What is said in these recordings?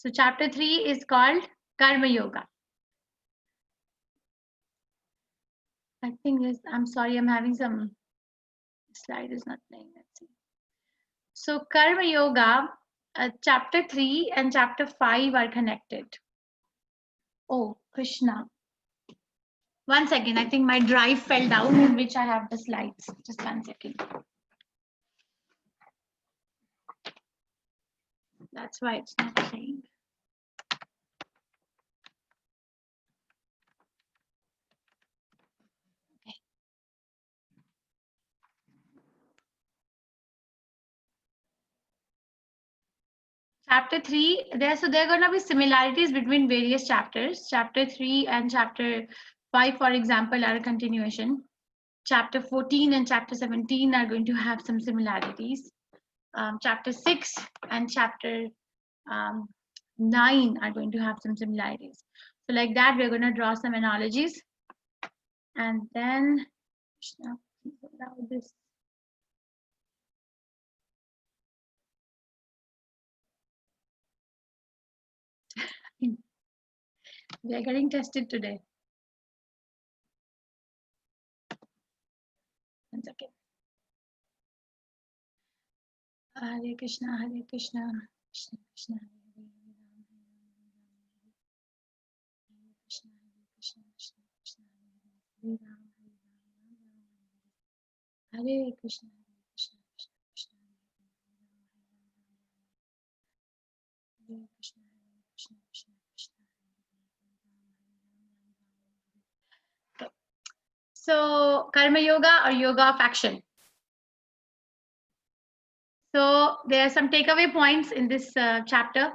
So chapter 3 is called Karma Yoga. I think this, I'm sorry, I'm having some slide is not playing. Let's see. So Karma Yoga, chapter 3 and chapter 5 are connected. Oh, Krishna. One second, I think my drive fell down in which I have the slides. Just 1 second. That's why it's not playing. Okay. Chapter 3, there are going to be similarities between various chapters. Chapter 3 and chapter 5, for example, are a continuation. Chapter 14 and chapter 17 are going to have some similarities. Chapter 6 and chapter 9 are going to have some similarities. So like that, we're going to draw some analogies. And then, this. We are getting tested today. 1 second. Hare Krishna, Hare Krishna, Krishna Krishna, Hare Krishna, Hare Krishna, Krishna Krishna, Hare Ram, Hare Krishna, Hare Krishna, Krishna Krishna, Hare Krishna, Hare Krishna, Krishna Krishna. So Karma Yoga or Yoga of Action. So there are some takeaway points in this chapter.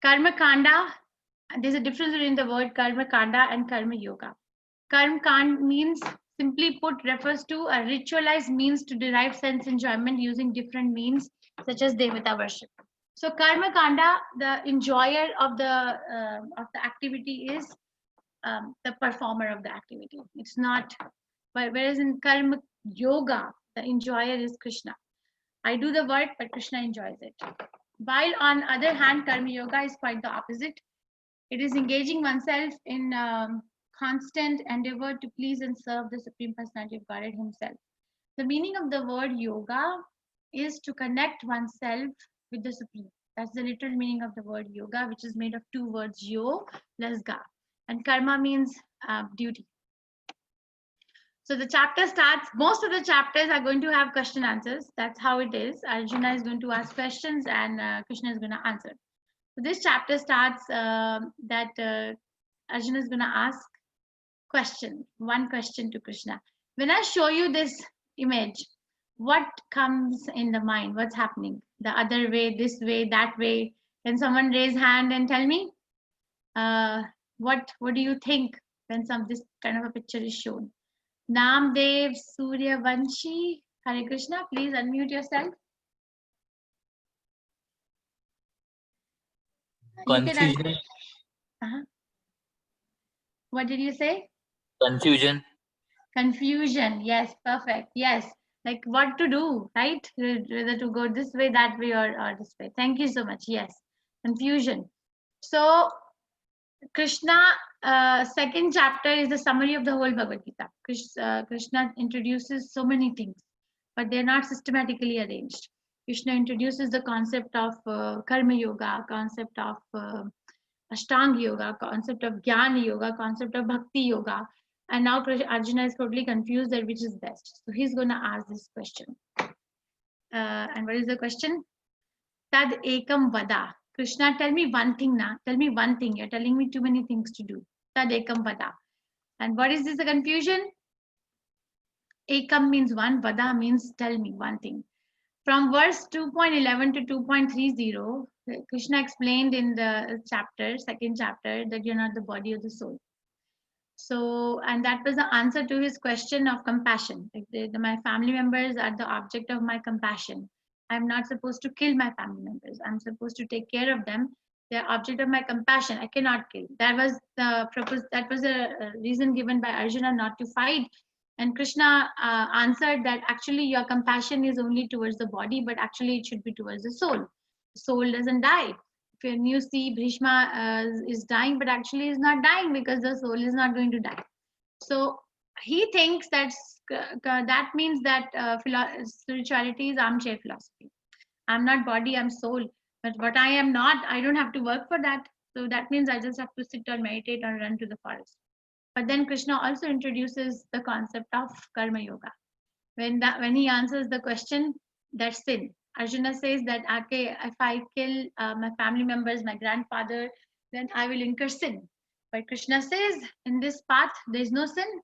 Karma Kanda, there's a difference between the word Karma Kanda and Karma Yoga. Karma Kanda means, simply put, refers to a ritualized means to derive sense enjoyment using different means, such as Devata worship. So Karma Kanda, the enjoyer of the activity is the performer of the activity. It's not, whereas in Karma Yoga, the enjoyer is Krishna. I do the work, but Krishna enjoys it. While on other hand, Karma Yoga is quite the opposite. It is engaging oneself in constant endeavor to please and serve the Supreme Personality of Godhead himself. The meaning of the word yoga is to connect oneself with the Supreme. That's the literal meaning of the word yoga, which is made of two words, yo plus ga. And karma means duty. So the chapter starts, most of the chapters are going to have question answers. That's how it is. Arjuna is going to ask questions and Krishna is going to answer. So this chapter starts that Arjuna is going to ask one question to Krishna. When I show you this image, what comes in the mind? What's happening? The other way, this way, that way? Can someone raise hand and tell me? What do you think when this kind of a picture is shown? Namdev Suryavanshi, Hare Krishna, please unmute yourself. Confusion. What did you say? Confusion. Confusion. Yes, perfect. Yes, like what to do, right? Whether to go this way, that way, or this way. Thank you so much. Yes, confusion. So Krishna, second chapter is the summary of the whole Bhagavad Gita. Krishna introduces so many things, but they're not systematically arranged. Krishna introduces the concept of Karma Yoga, concept of Ashtanga Yoga, concept of Jnana Yoga, concept of Bhakti Yoga. And now Arjuna is totally confused that which is best. So he's going to ask this question. And what is the question? Tad ekam vada. Krishna, tell me one thing now. Tell me one thing. You're telling me too many things to do. Tad ekam vada. And what is this, the confusion? Ekam means one, vada means tell me one thing. From verse 2.11 to 2.30, Krishna explained in the second chapter, that you're not the body or the soul. So, and that was the answer to his question of compassion. Like my family members are the object of my compassion. I'm not supposed to kill my family members. I'm supposed to take care of them. They're object of my compassion. I cannot kill. That was the purpose. That was a reason given by Arjuna not to fight. And Krishna answered that actually your compassion is only towards the body, but actually it should be towards the soul. The soul doesn't die. when you see Bhishma is dying, but actually is not dying because the soul is not going to die. So he thinks that means that spirituality is armchair philosophy. I'm not body, I'm soul. But what I am not, I don't have to work for that. So that means I just have to sit or meditate or run to the forest. But then Krishna also introduces the concept of karma yoga. When he answers the question, that's sin. Arjuna says that, okay, if I kill my family members, my grandfather, then I will incur sin. But Krishna says, in this path, there is no sin.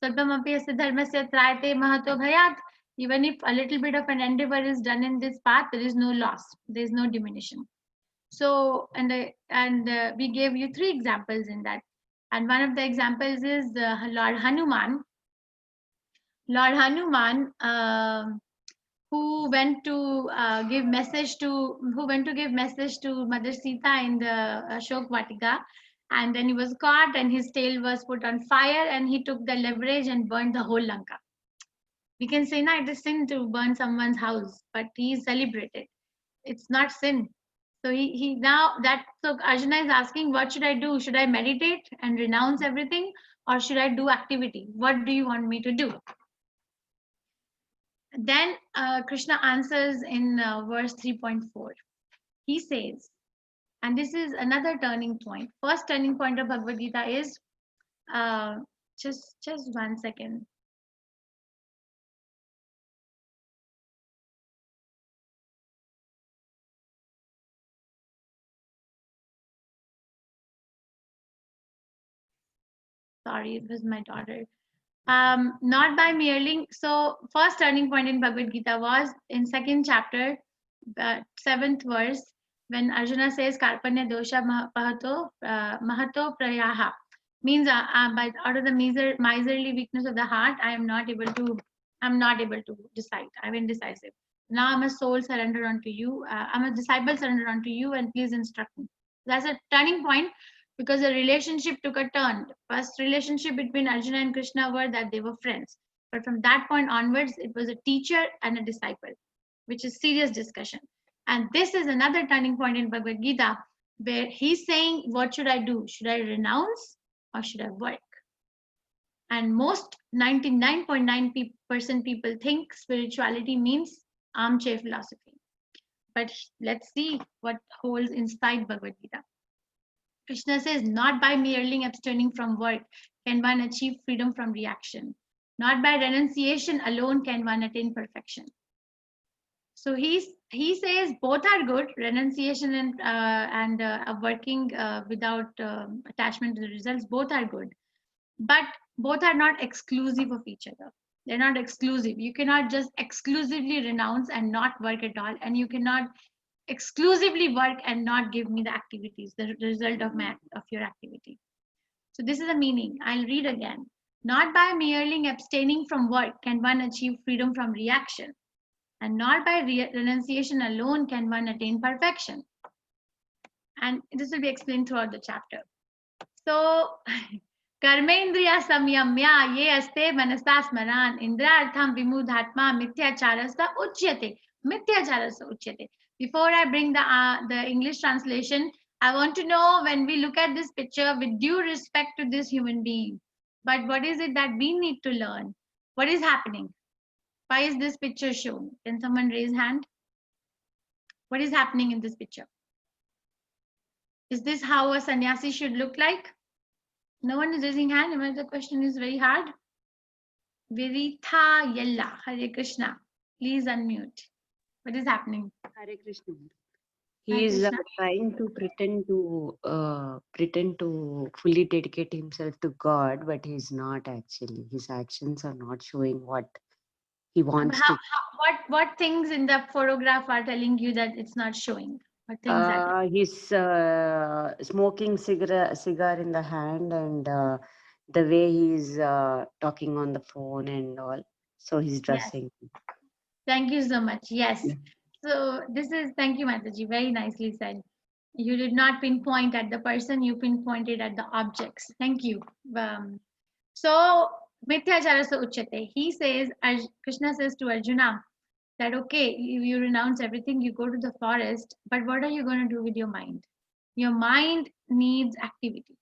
Salpamapi asya dharmasya trayate mahato bhayat. Even if a little bit of an endeavor is done in this path, there is no loss, there is no diminution. So, we gave you 3 examples in that. And one of the examples is Lord Hanuman. Lord Hanuman, who went to give message to Mother Sita in the Ashok Vatika, and then he was caught and his tail was put on fire and he took the leverage and burned the whole Lanka. We can say, no, it is sin to burn someone's house, but he is celebrated. It's not sin. So so Arjuna is asking, what should I do? Should I meditate and renounce everything, or should I do activity? What do you want me to do? Then Krishna answers in verse 3.4. He says, and this is another turning point. First turning point of Bhagavad Gita is just 1 second. Sorry, it was my daughter. Not by merely. So first turning point in Bhagavad Gita was in 2nd chapter, 7th verse, when Arjuna says Karpanya dosha mahato prayaha, means but out of the miserly weakness of the heart, I'm not able to decide. I'm indecisive. Now I'm a soul surrender unto you. I'm a disciple surrender unto you, and please instruct me. That's a turning point, because the relationship took a turn. First relationship between Arjuna and Krishna were that they were friends. But from that point onwards, it was a teacher and a disciple, which is serious discussion. And this is another turning point in Bhagavad Gita, where he's saying, what should I do? Should I renounce or should I work? And most 99.9% people think spirituality means armchair philosophy. But let's see what holds inside Bhagavad Gita. Krishna says, not by merely abstaining from work can one achieve freedom from reaction. Not by renunciation alone can one attain perfection. So he says both are good, renunciation and working without attachment to the results, both are good. But both are not exclusive of each other. They're not exclusive. You cannot just exclusively renounce and not work at all. And you cannot exclusively work and not give me the activities, the result of your activity. So this is the meaning. I'll read again. Not by merely abstaining from work can one achieve freedom from reaction, and not by renunciation alone can one attain perfection. And this will be explained throughout the chapter. So कर्मेन्द्रिय संयम्य ये अस्ते मनसा स्मरान इंद्रियार्थम विमूढ़ात्मा मिथ्याचारस्य उच्यते. Mityacharasya uchyate. Before I bring the English translation, I want to know, when we look at this picture, with due respect to this human being, but what is it that we need to learn? What is happening? Why is this picture shown? Can someone raise hand? What is happening in this picture? Is this how a sannyasi should look like? No one is raising hand. The question is very hard. Viritha Yella, Hare Krishna. Please unmute. What is happening? Hare Krishna. He is trying to pretend to fully dedicate himself to God, but he's not actually. His actions are not showing what he wants to. What things in the photograph are telling you that it's not showing? What things are he's smoking cigar in the hand, and the way he's talking on the phone and all. So he's dressing. Yes. Thank you so much. Yes. Yeah. So thank you, Mataji. Very nicely said. You did not pinpoint at the person, you pinpointed at the objects. Thank you. So Mithyacharasya uchyate. He says, Krishna says to Arjuna that, okay, you renounce everything, you go to the forest, but what are you going to do with your mind? Your mind needs activity.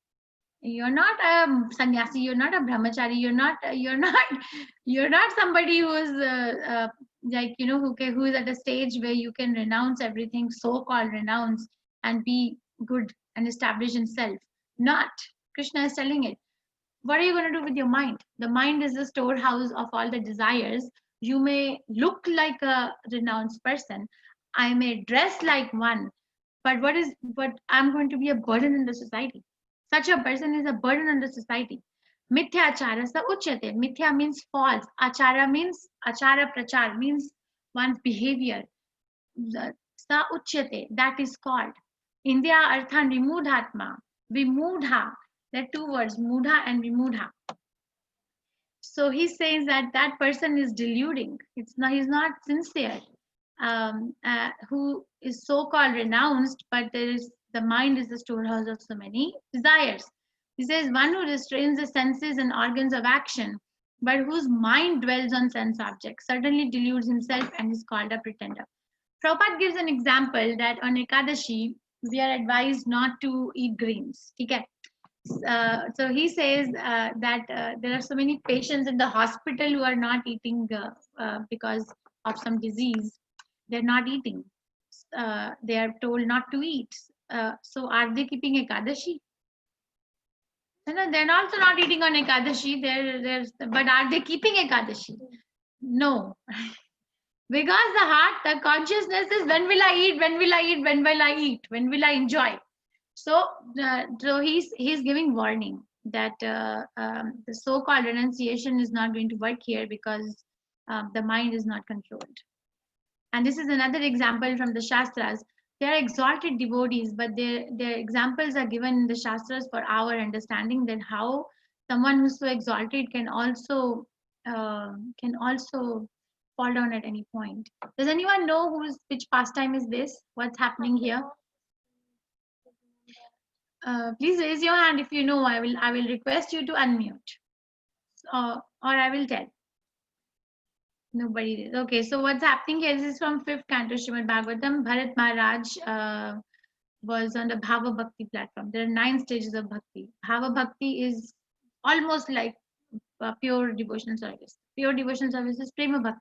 You're not a sannyasi, you're not a brahmachari, you're not somebody who is like, who is at a stage where you can renounce everything, so-called renounce, and be good and establish in self. Not. Krishna is telling it. What are you going to do with your mind? The mind is the storehouse of all the desires. You may look like a renounced person. I may dress like one, but I'm going to be a burden in the society. Such a person is a burden on the society. Mithya achara sa uchyate. Mithya means false. Achara prachar means one's behavior. Sa uchyate, that is called. India arthan vimudhatma. Vimudha. There are two words, mudha and vimudha. So he says that that person is deluding. He's not sincere. Who is so-called renounced, but the mind is the storehouse of so many desires. He says one who restrains the senses and organs of action, but whose mind dwells on sense objects, certainly deludes himself and is called a pretender. Prabhupada gives an example that on Ekadashi, we are advised not to eat grains. Okay? So he says that there are so many patients in the hospital who are not eating because of some disease. They're not eating. They are told not to eat. So are they keeping Ekadashi? No, they're also not eating on Ekadashi. But are they keeping Ekadashi? No. Because the heart, the consciousness is, when will I eat? When will I eat? When will I eat? When will I enjoy? So he's giving warning that the so-called renunciation is not going to work here because the mind is not controlled. And this is another example from the Shastras. They are exalted devotees, but their examples are given in the Shastras for our understanding that how someone who's so exalted can also fall down at any point. Does anyone know which pastime is this? What's happening here? Please raise your hand if you know. I will request you to unmute, or I will tell. Nobody is. Okay, so what's happening here? This is from 5th canto Srimad Bhagavatam. Bharat Maharaj was on the Bhava Bhakti platform. There are 9 stages of Bhakti. Bhava Bhakti is almost like pure devotional service. Pure devotional service is Prema Bhakti.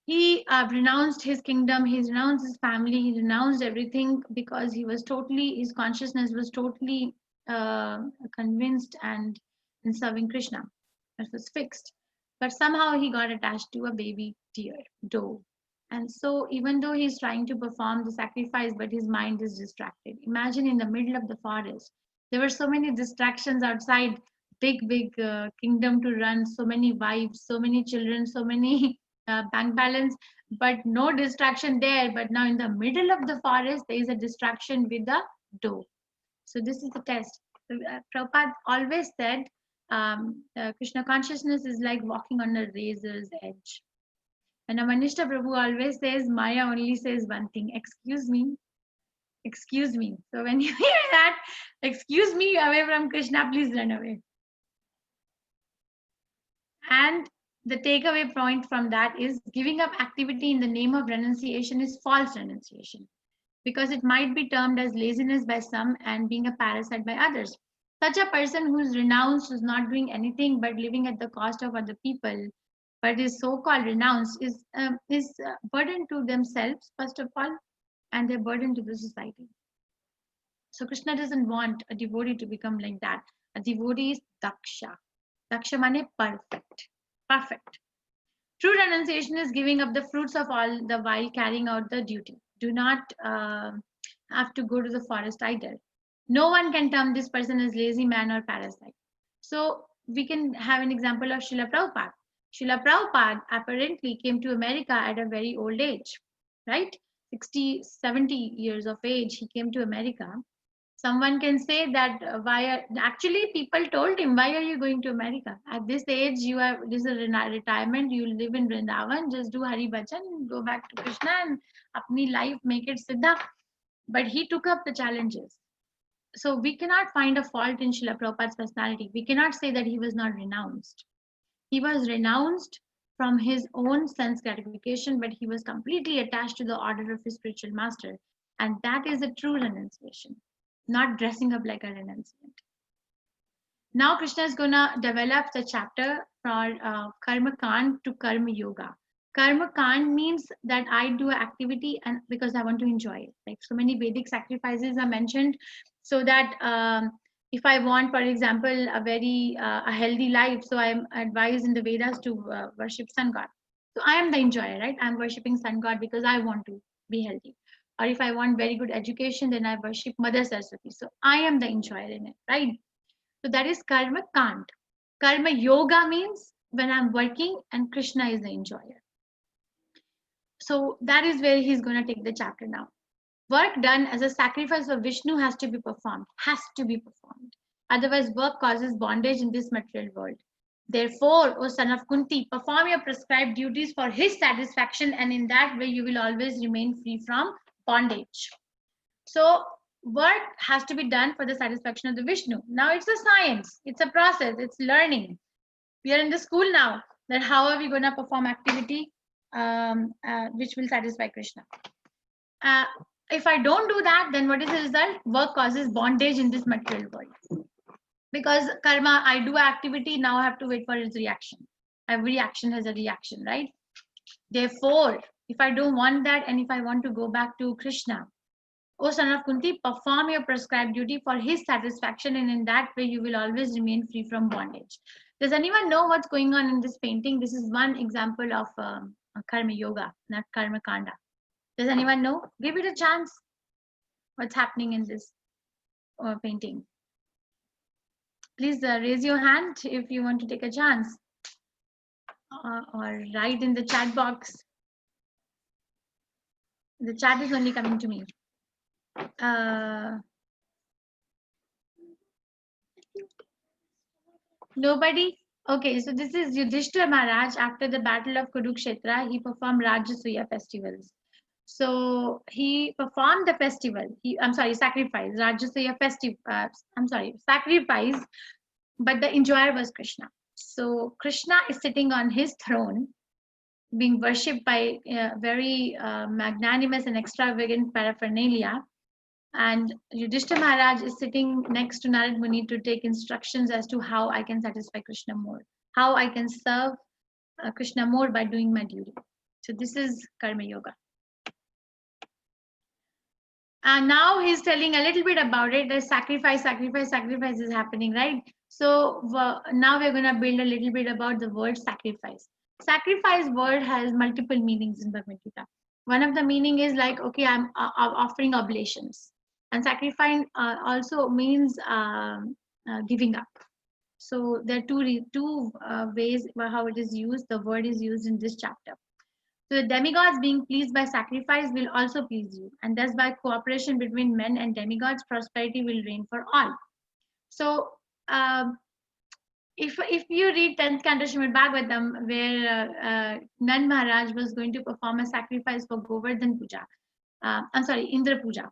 He renounced his kingdom, he renounced his family, he renounced everything because his consciousness was totally convinced and in serving Krishna. It was fixed. But somehow he got attached to a baby doe. And so even though he's trying to perform the sacrifice, but his mind is distracted. Imagine in the middle of the forest, there were so many distractions outside, big kingdom to run, so many wives, so many children, so many bank balance, but no distraction there. But now in the middle of the forest, there is a distraction with the doe. So this is the test. Prabhupada always said, Krishna consciousness is like walking on a razor's edge. And Amanishta Prabhu always says, Maya only says one thing, excuse me. Excuse me. So when you hear that, excuse me, away from Krishna, please run away. And the takeaway point from that is giving up activity in the name of renunciation is false renunciation, because it might be termed as laziness by some and being a parasite by others. Such a person who's renounced, who's not doing anything but living at the cost of other people, but is so-called renounced, is burden to themselves, first of all, and they're burden to the society. So Krishna doesn't want a devotee to become like that. A devotee is daksha. Daksha mane perfect. Perfect. True renunciation is giving up the fruits of all the while carrying out the duty. Do not have to go to the forest either. No one can term this person as lazy man or parasite. So we can have an example of Srila Prabhupada. Srila Prabhupada apparently came to America at a very old age, right? 60, 70 years of age, he came to America. Someone can say that actually people told him, why are you going to America? At this age, this is a retirement, you live in Vrindavan, just do Hari Bhajan, go back to Krishna and apni life, make it Siddha. But he took up the challenges. So we cannot find a fault in Srila Prabhupada's personality. We cannot say that he was not renounced. He was renounced from his own sense gratification, but he was completely attached to the order of his spiritual master. And that is a true renunciation, not dressing up like a renunciant. Now Krishna is going to develop the chapter from Karma Kand to Karma Yoga. Karma Kand means that I do an activity and because I want to enjoy it. Like so many Vedic sacrifices are mentioned, so that if I want, for example, a healthy life, so I am advised in the Vedas to worship sun god. So I am the enjoyer, right? I'm worshipping sun god because I want to be healthy. Or if I want very good education, then I worship Mother Saraswati. So I am the enjoyer in it, right? So that is Karma Kand. Karma Yoga means when I'm working and Krishna is the enjoyer. So that is where he's going to take the chapter now. Work done as a sacrifice for Vishnu has to be performed. Otherwise, work causes bondage in this material world. Therefore, O son of Kunti, perform your prescribed duties for his satisfaction, and in that way you will always remain free from bondage. So work has to be done for the satisfaction of the Vishnu. Now it's a science, it's a process, it's learning. We are in the school now, that how are we going to perform activity which will satisfy Krishna. If I don't do that, then what is the result? Work causes bondage in this material world. Because karma, I do activity, now I have to wait for its reaction. Every action has a reaction, right? Therefore, if I don't want that, and if I want to go back to Krishna, O son of Kunti, perform your prescribed duty for his satisfaction, and in that way you will always remain free from bondage. Does anyone know what's going on in this painting? This is one example of Karma Yoga, not Karma Kanda. Does anyone know? Give it a chance. What's happening in this painting? Please raise your hand if you want to take a chance, or write in the chat box. The chat is only coming to me. Nobody? Okay, so this is Yudhishthira Maharaj. After the battle of Kurukshetra, he performed Rajasuya festivals. So he performed the festival. Sacrifice. Rajasuya sacrifice. But the enjoyer was Krishna. So Krishna is sitting on his throne, being worshipped by very magnanimous and extravagant paraphernalia. And Yudhishthira Maharaj is sitting next to Narad Muni to take instructions as to how I can satisfy Krishna more, how I can serve Krishna more by doing my duty. So this is Karma Yoga. And now he's telling a little bit about it. The sacrifice is happening, right? So now we're going to build a little bit about the word sacrifice. Sacrifice word has multiple meanings in Bhagavad Gita. One of the meaning is like, okay, I'm offering oblations. And sacrifice also means giving up. So there are two ways how it is used. The word is used in this chapter. So the demigods being pleased by sacrifice will also please you, and thus by cooperation between men and demigods, prosperity will reign for all. So if you read 10th Canto Srimad Bhagavatam, where Nand Maharaj was going to perform a sacrifice for Govardhan Puja, Indra Puja,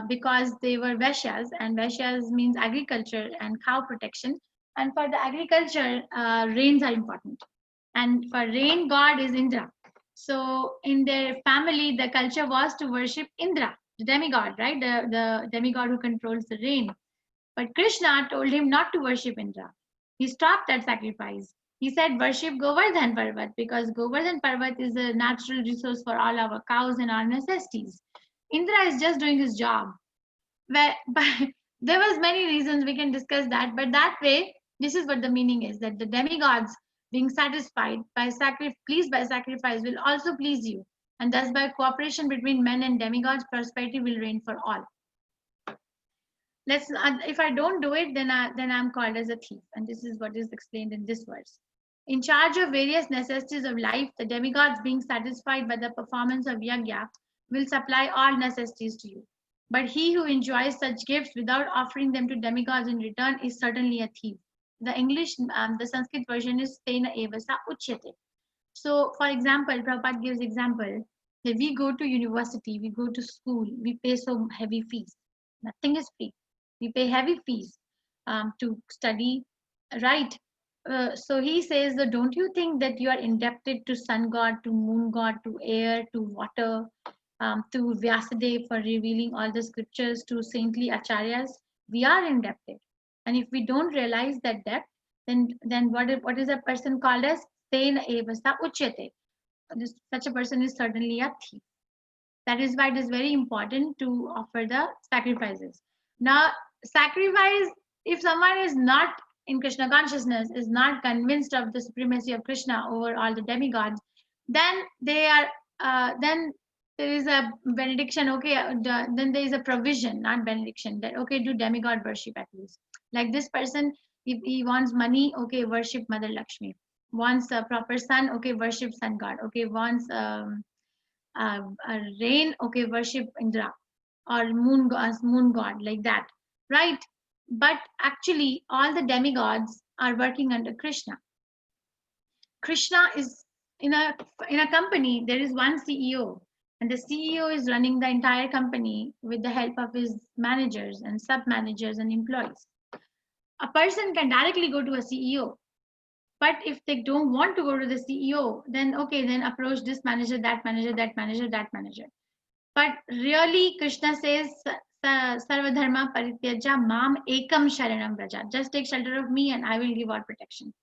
because they were Vaishyas, and Vaishyas means agriculture and cow protection. And for the agriculture, rains are important. And for rain god is Indra. So in their family, the culture was to worship Indra, the demigod, right? The demigod who controls the rain. But Krishna told him not to worship Indra. He stopped that sacrifice. He said, worship Govardhan Parvat, because Govardhan Parvat is a natural resource for all our cows and our necessities. Indra is just doing his job. But there was many reasons, we can discuss that. But that way, this is what the meaning is, that the demigods being satisfied by pleased by sacrifice will also please you, and thus by cooperation between men and demigods, prosperity will reign for all. If I don't do it, then I'm called as a thief, and this is what is explained in this verse. In charge of various necessities of life, the demigods being satisfied by the performance of yajna will supply all necessities to you. But he who enjoys such gifts without offering them to demigods in return is certainly a thief. The English, the Sanskrit version is Tena Evasa Uchyate. So, for example, Prabhupada gives example that we go to university, we go to school, we pay so heavy fees. Nothing is free. We pay heavy fees to study, right? So he says that don't you think that you are indebted to sun god, to moon god, to air, to water, to Vyasadeva for revealing all the scriptures, to saintly acharyas? We are indebted, and if we don't realize that debt, then what is a person called as tena evasa uchyate? Such a person is certainly a thief. That is why it is very important to offer the sacrifices. Now, sacrifice, if someone is not in Krishna consciousness, is not convinced of the supremacy of Krishna over all the demigods, then they are then there is a benediction. Okay, then there is a provision, not benediction, that okay, do demigod worship at least. Like this person, if he wants money, okay, worship Mother Lakshmi. Wants a proper son, okay, worship sun god. Okay, wants rain, okay, worship Indra, or moon god, like that, right? But actually all the demigods are working under Krishna. Krishna is in a company, there is one CEO, and the CEO is running the entire company with the help of his managers and sub managers and employees. A person can directly go to a CEO, but if they don't want to go to the CEO, then okay, then approach this manager, that manager, that manager, that manager. But really, Krishna says, Sarva Dharma Parityaja Mam Ekam Sharanam Braja. Just take shelter of me and I will give all protection.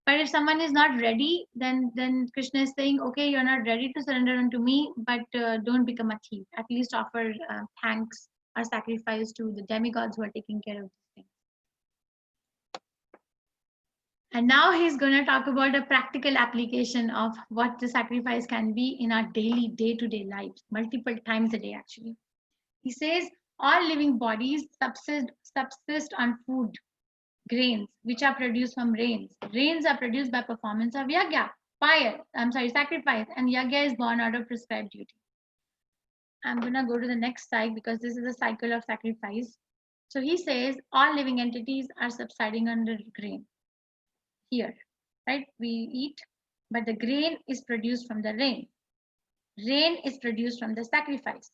But if someone is not ready, then Krishna is saying, okay, you're not ready to surrender unto me, but don't become a thief. At least offer thanks or sacrifice to the demigods who are taking care of these things. And now he's going to talk about a practical application of what the sacrifice can be in our daily, day-to-day lives, multiple times a day, actually. He says, all living bodies subsist on food, grains, which are produced from rains. Rains are produced by performance of yagya, sacrifice, and yagya is born out of prescribed duty. I'm going to go to the next slide because this is a cycle of sacrifice. So he says, all living entities are subsiding under grain. Here, right? We eat, but the grain is produced from the rain. Rain is produced from the sacrifice.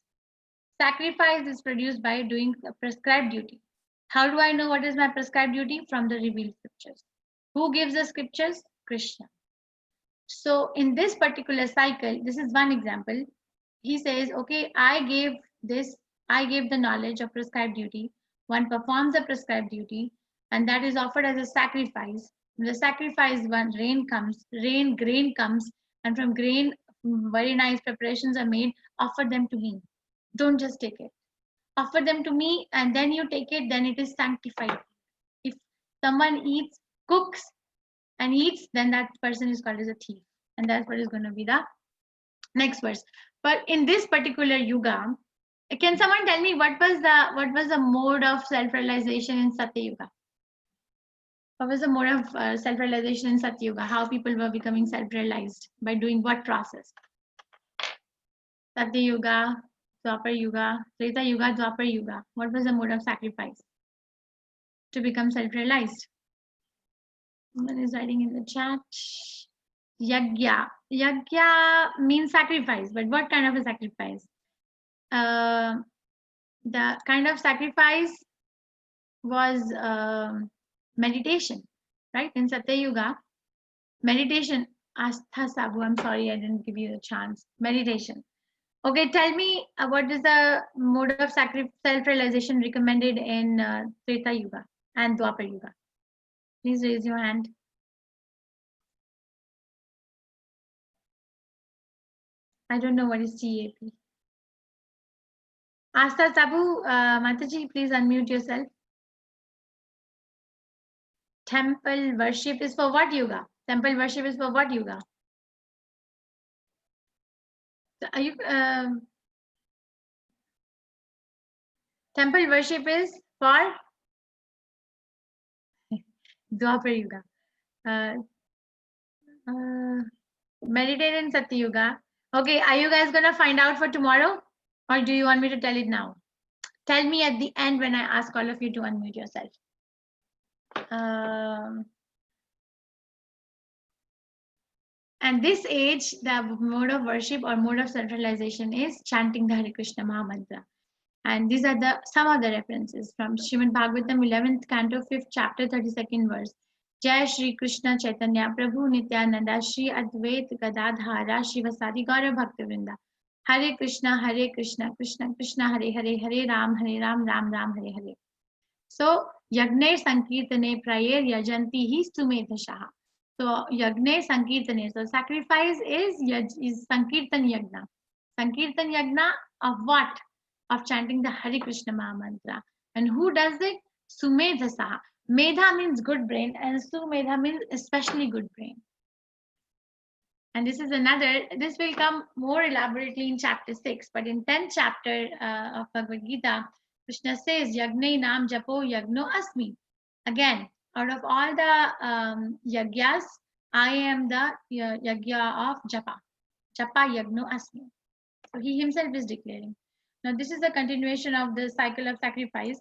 Sacrifice is produced by doing a prescribed duty. How do I know what is my prescribed duty? From the revealed scriptures. Who gives the scriptures? Krishna. So in this particular cycle, this is one example. He says, okay, I gave the knowledge of prescribed duty. One performs the prescribed duty, and that is offered as a sacrifice. The sacrifice, when grain comes, and from grain, very nice preparations are made. Offer them to me. Don't just take it. Offer them to me, and then you take it, then it is sanctified. If someone cooks and eats, then that person is called as a thief. And that's what is going to be the next verse. But in this particular yuga, can someone tell me what was the mode of self-realization in Satya Yuga? What was the mode of self-realization in Satya Yuga? How people were becoming self-realized? By doing what process? Satya Yuga, Dwapar Yuga, Treta Yuga, Dwapar Yuga. What was the mode of sacrifice to become self-realized? Someone is writing in the chat. Yagya. Yagya means sacrifice, but what kind of a sacrifice? The kind of sacrifice was meditation, right? In Satya Yuga, meditation. Astha Sabu, I'm sorry, I didn't give you a chance. Meditation. Okay, tell me what is the mode of self-realization recommended in Treta Yuga and Dwapar Yuga? Please raise your hand. I don't know what is TAP. Astha Sabu, Mataji, please unmute yourself. Temple worship is for what yuga? Temple worship is for what yuga? Are you temple worship is for Dwapar Yuga. Meditate in Satya Yuga. Okay, are you guys gonna find out for tomorrow, or do you want me to tell it now? Tell me at the end when I ask all of you to unmute yourself. And this age, the mode of worship or mode of self-realization is chanting the Hare Krishna Mahamantra. And these are some of the references from Srimad Bhagavatam 11th canto 5th chapter 32nd verse. Jai Shri Krishna Chaitanya Prabhu Nityananda Shri Advait Gadadhara Shivasadi Gaura Bhaktivinoda. Hare Krishna, Krishna Krishna, Hare Hare, Hare Ram, Ram Ram, Hare Hare. So, Yagne Sankirtane Prayer Yajanti Hi Sumedhashaha. So, Yagne Sankirtane. So, sacrifice is Sankirtan Yagna. Sankirtan Yagna of what? Of chanting the Hare Krishna Maha Mantra. And who does it? Sumedhasaha. Medha means good brain, and Sumedha means especially good brain. And this is another, this will come more elaborately in chapter 6, but in 10th chapter of Bhagavad Gita, Krishna says, Yagne Nam Japo Yagno Asmi. Again, out of all the yagyas, I am the yagya of Japa. Japa Yagno Asmi. So he himself is declaring. Now this is a continuation of the cycle of sacrifice.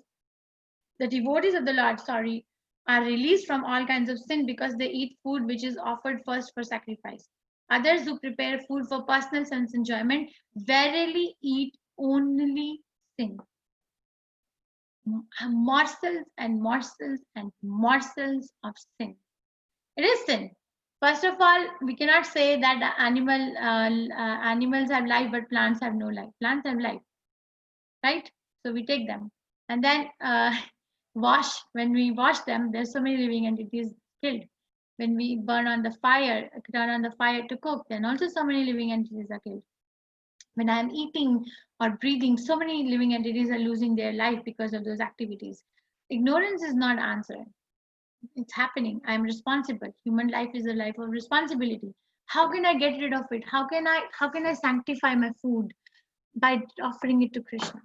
The devotees of the Lord, are released from all kinds of sin because they eat food which is offered first for sacrifice. Others who prepare food for personal sense enjoyment verily eat only sin. Morsels and morsels and morsels of sin. It is sin. First of all, we cannot say that the animals have life but plants have no life. Plants have life, right? So we take them and then when we wash them, there's so many living entities killed. When we turn on the fire to cook, then also so many living entities are killed. When I'm eating or breathing, so many living entities are losing their life because of those activities. Ignorance is not answering. It's happening. I'm responsible. Human life is a life of responsibility. How can I get rid of it? How can I sanctify my food? By offering it to Krishna.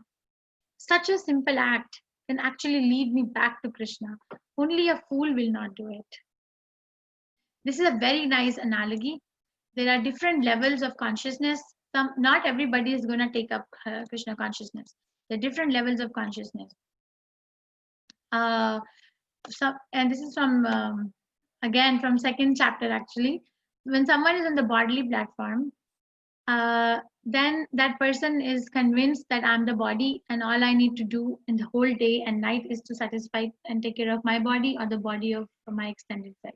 Such a simple act can actually lead me back to Krishna. Only a fool will not do it. This is a very nice analogy. There are different levels of consciousness. Not everybody is going to take up Krishna consciousness. There are different levels of consciousness. And this is from, again, from second chapter actually. When someone is on the bodily platform, then that person is convinced that I'm the body and all I need to do in the whole day and night is to satisfy and take care of my body or the body of my extended self.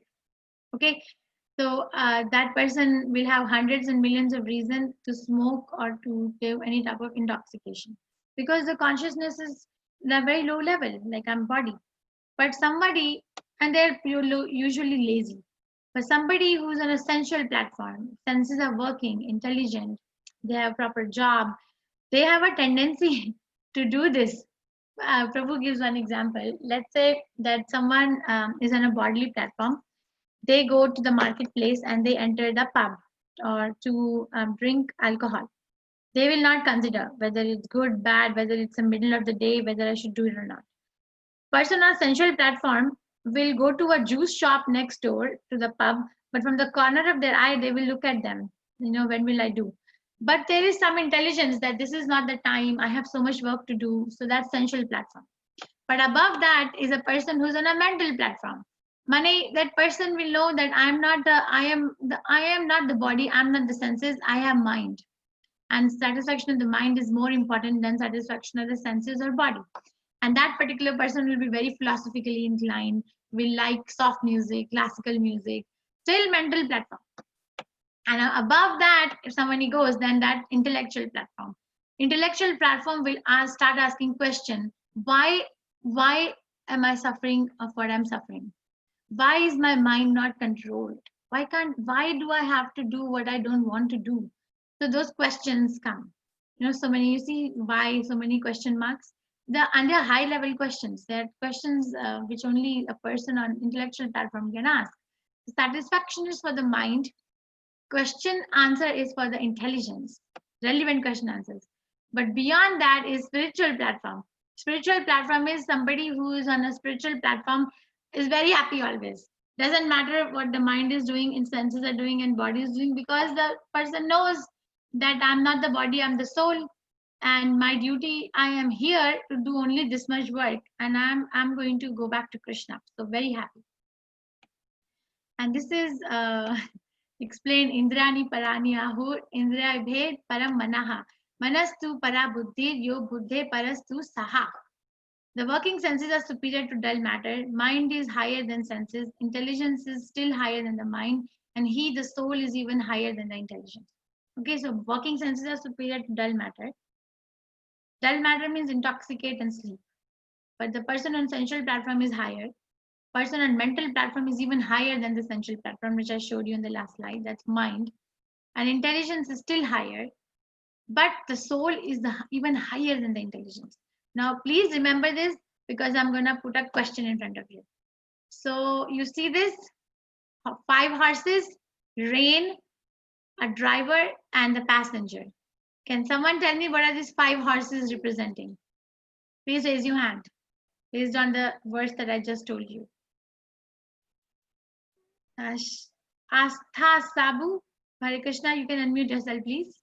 Okay, so that person will have hundreds and millions of reasons to smoke or to do any type of intoxication because the consciousness is at a very low level, like I'm body. But somebody, and they're usually lazy, but somebody who's on a sensual platform, senses are working, intelligent, they have a proper job, they have a tendency to do this. Prabhu gives one example. Let's say that someone is on a bodily platform. They go to the marketplace and they enter the pub or to drink alcohol. They will not consider whether it's good, bad, whether it's the middle of the day, whether I should do it or not. Person on sensual platform will go to a juice shop next door to the pub, but from the corner of their eye, they will look at them. When will I do? But there is some intelligence that this is not the time. I have so much work to do. So that's sensual platform. But above that is a person who's on a mental platform. That person will know that I am not the body. I'm not the senses. I have mind. And satisfaction of the mind is more important than satisfaction of the senses or body. And that particular person will be very philosophically inclined, will like soft music, classical music, still mental platform. And above that, if somebody goes, then that intellectual platform. Intellectual platform will start asking question, why am I suffering of what I'm suffering? Why is my mind not controlled? Why do I have to do what I don't want to do? So those questions come. So many, you see why so many question marks? They're under high level questions. They're questions which only a person on intellectual platform can ask. The satisfaction is for the mind. Question answer is for the intelligence. Relevant question answers. But beyond that is spiritual platform. Spiritual platform is somebody who is on a spiritual platform is very happy always. Doesn't matter what the mind is doing, and senses are doing, and body is doing, because the person knows that I'm not the body, I'm the soul, and my duty, I am here to do only this much work, and I'm going to go back to Krishna. So very happy. And this is explained Indrani Parani Ahu Indriya Bhed Param Manaha Manastu Para Buddhi Yo Buddhe Parastu Saha. The working senses are superior to dull matter. Mind is higher than senses. Intelligence is still higher than the mind. And he, the soul, is even higher than the intelligence. Okay, so working senses are superior to dull matter. Dull matter means intoxicate and sleep. But the person on sensual platform is higher. Person on mental platform is even higher than the sensual platform, which I showed you in the last slide. That's mind. And intelligence is still higher. But the soul is even higher than the intelligence. Now, please remember this because I'm going to put a question in front of you. So you see this? 5 horses, rain, a driver, and the passenger. Can someone tell me what are these 5 horses representing? Please raise your hand based on the verse that I just told you. Astha Sabu, Hare Krishna, you can unmute yourself, please.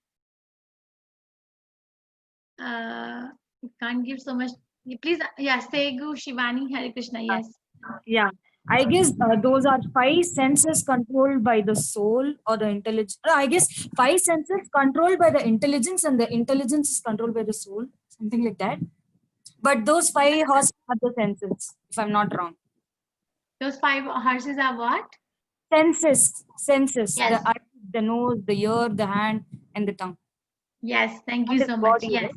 You can't give so much. Please, yeah, Segu, Shivani, Hare Krishna, yes. Yeah, I guess those are 5 senses controlled by the soul or the intelligence. I guess 5 senses controlled by the intelligence, and the intelligence is controlled by the soul, something like that. But those 5 horses are the senses, if I'm not wrong. Those 5 horses are what? Senses, Yes. the eye, the nose, the ear, the hand, and the tongue. Yes, thank you And the so much. body, Yes. right?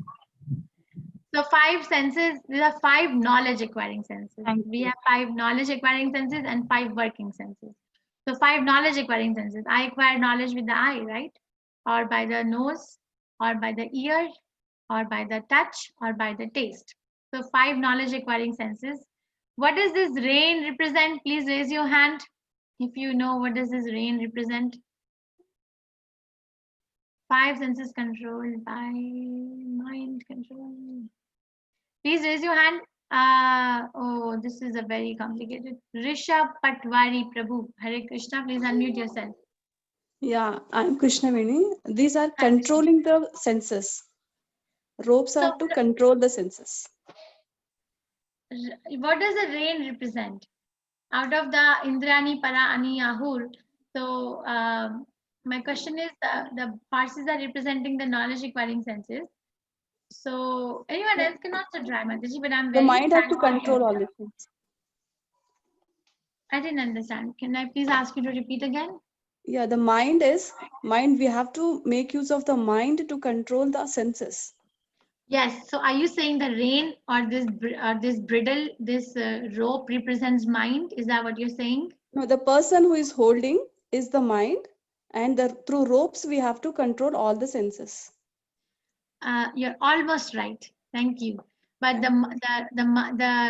So 5 senses, these are 5 knowledge acquiring senses. Thank We you. have 5 knowledge acquiring senses and 5 working senses. So 5 knowledge acquiring senses. I acquire knowledge with the eye, right? Or by the nose, or by the ear, or by the touch, or by the taste. So 5 knowledge acquiring senses. What does this rain represent? Please raise your hand if you know what does this rain represent. 5 senses controlled by mind control. Please raise your hand. Oh, this is a very complicated. Rishabh Patwari Prabhu. Hare Krishna. Please unmute yourself. Yeah, I'm Krishnaveni. These are Hi, Krishna. controlling the senses. Ropes So, are to control the senses. what does the rain represent? Out of the Indrani, Para, Ani, Ahur. So, my question is the horses are representing the knowledge acquiring senses. So, anyone else can also try, Mataji, but I'm The very mind has to thankful. control all the things. I didn't understand. Can I please ask you to repeat again? Yeah, the mind is mind. We have to make use of the mind to control the senses. Yes. So, are you saying the rain or this bridle, this rope represents mind? Is that what you're saying? No, the person who is holding is the mind, and through ropes we have to control all the senses. You're almost right. Thank you. But the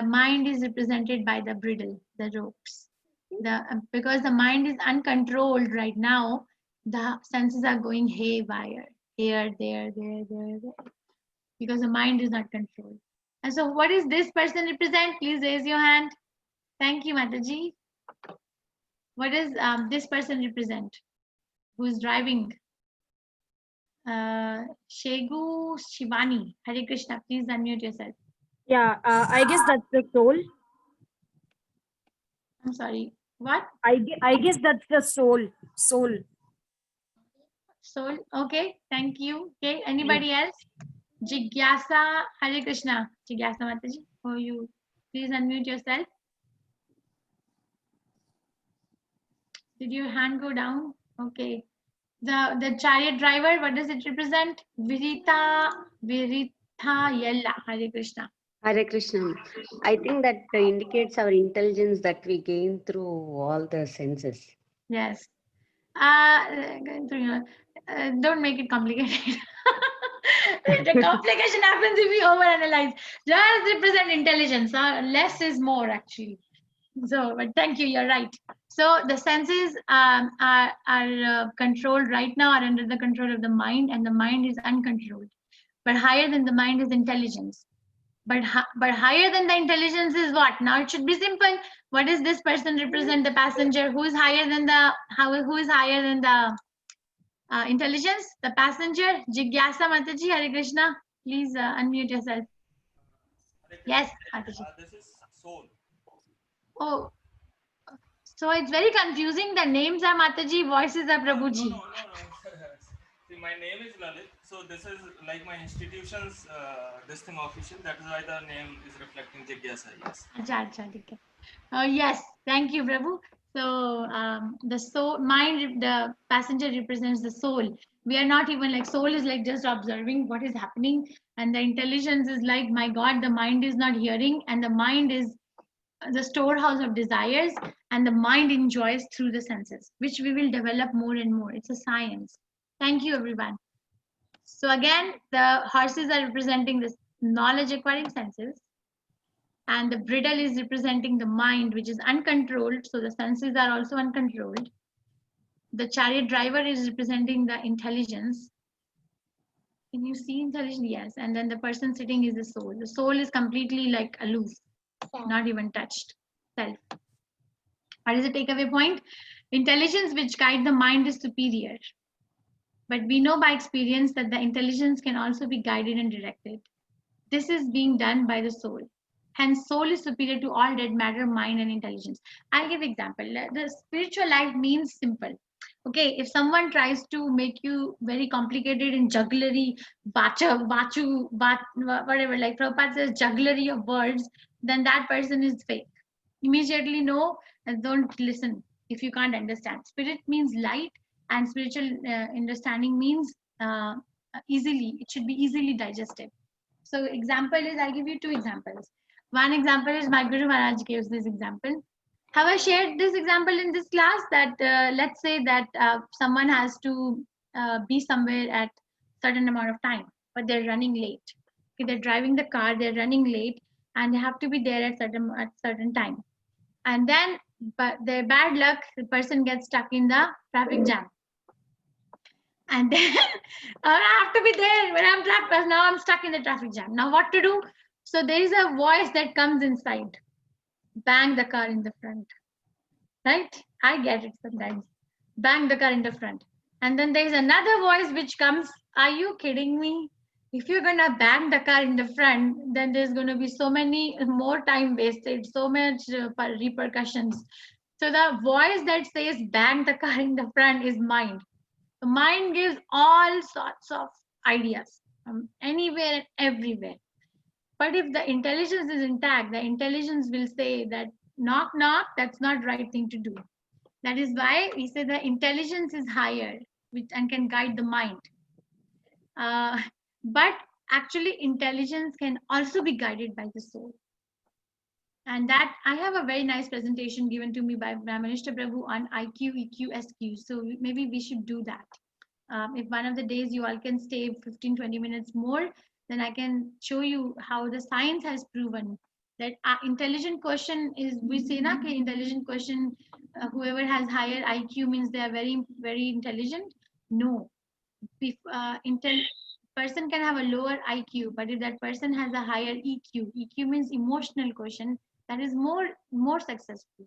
mind is represented by the bridle, the ropes. Because the mind is uncontrolled right now, the senses are going haywire, here, there, because the mind is not controlled. And so, what is this person represent? Please raise your hand. Thank you, Mataji. What does this person represent? Who is driving? Shegu Shivani. Hare Krishna. Please unmute yourself. Yeah, I guess that's the soul. I'm sorry. What? I guess that's the soul. Soul. Soul. Okay. Thank you. Okay. Anybody else? Jigyasa. Hare Krishna. Jigyasa Mataji. Oh, you. Please unmute yourself. Did your hand go down? Okay. The chariot driver, what does it represent? Virita Yella. Hare Krishna. Hare Krishna. I think that indicates our intelligence that we gain through all the senses. Yes. Don't make it complicated. The complication happens if we overanalyze. Just represent intelligence. Less is more, actually. So, but thank you. You're right. So the senses are controlled right now, are under the control of the mind, and the mind is uncontrolled. But higher than the mind is intelligence. But higher than the intelligence is what? Now it should be simple. What does this person represent? The passenger. Who is higher than the intelligence? The passenger. Jigyasa Mataji. Hare Krishna. Please unmute yourself. Yes, Mataji. This is soul. Oh, so it's very confusing. The names are Mataji, voices are Prabhuji. No. See, my name is Lalit. So this is like my institution's this thing official. That is why the name is reflecting Jigyasa. Yes. Acha, acha, okay. Yes, thank you, Prabhu. So the soul, mind, the passenger represents the soul. We are not even like soul is like just observing what is happening, and the intelligence is like, my God, the mind is not hearing, and the mind is the storehouse of desires, and the mind enjoys through the senses, which we will develop more and more. It's a science. Thank you, everyone. So again, the horses are representing this knowledge acquiring senses, and the bridle is representing the mind, which is uncontrolled, so the senses are also uncontrolled. The chariot driver is representing the intelligence. Can you see intelligence? Yes. And then the person sitting is the soul. The soul is completely like aloof, not even touched. Self. What is the takeaway point? Intelligence which guides the mind is superior, but we know by experience that the intelligence can also be guided and directed. This is being done by the soul. Hence, soul is superior to all dead matter, mind, and intelligence. I'll give example. The spiritual life means simple. Okay, if someone tries to make you very complicated in jugglery, whatever, like Prabhupada says, jugglery of words, then that person is fake. Immediately no, and don't listen if you can't understand. Spirit means light, and spiritual understanding means easily. It should be easily digested. So example is, I'll give you two examples. One example is my Guru Maharaj gives this example. Have I shared this example in this class that let's say that someone has to be somewhere at certain amount of time, but they're running late. Okay, they're driving the car, they're running late, and they have to be there at certain time. And then, but their bad luck, the person gets stuck in the traffic jam. And then I have to be there when I'm trapped, but now I'm stuck in the traffic jam. Now what to do? So there is a voice that comes inside. Bang the car in the front. Right? I get it sometimes. Bang the car in the front. And then there's another voice which comes, are you kidding me? If you're gonna bang the car in the front, then there's gonna be so many more time wasted, so much repercussions. So the voice that says bang the car in the front is mind. The mind gives all sorts of ideas from anywhere and everywhere. But if the intelligence is intact, the intelligence will say that knock, knock, that's not right thing to do. That is why we say the intelligence is higher and can guide the mind. But actually, intelligence can also be guided by the soul. And that I have a very nice presentation given to me by Brahmanishta Prabhu on IQ, EQ, SQ. So maybe we should do that. If one of the days you all can stay 15-20 minutes more, then I can show you how the science has proven that intelligent question is, we say na ke intelligent question, whoever has higher IQ means they are very, very intelligent. No, if person can have a lower IQ, but if that person has a higher EQ, EQ means emotional quotient, that is more successful.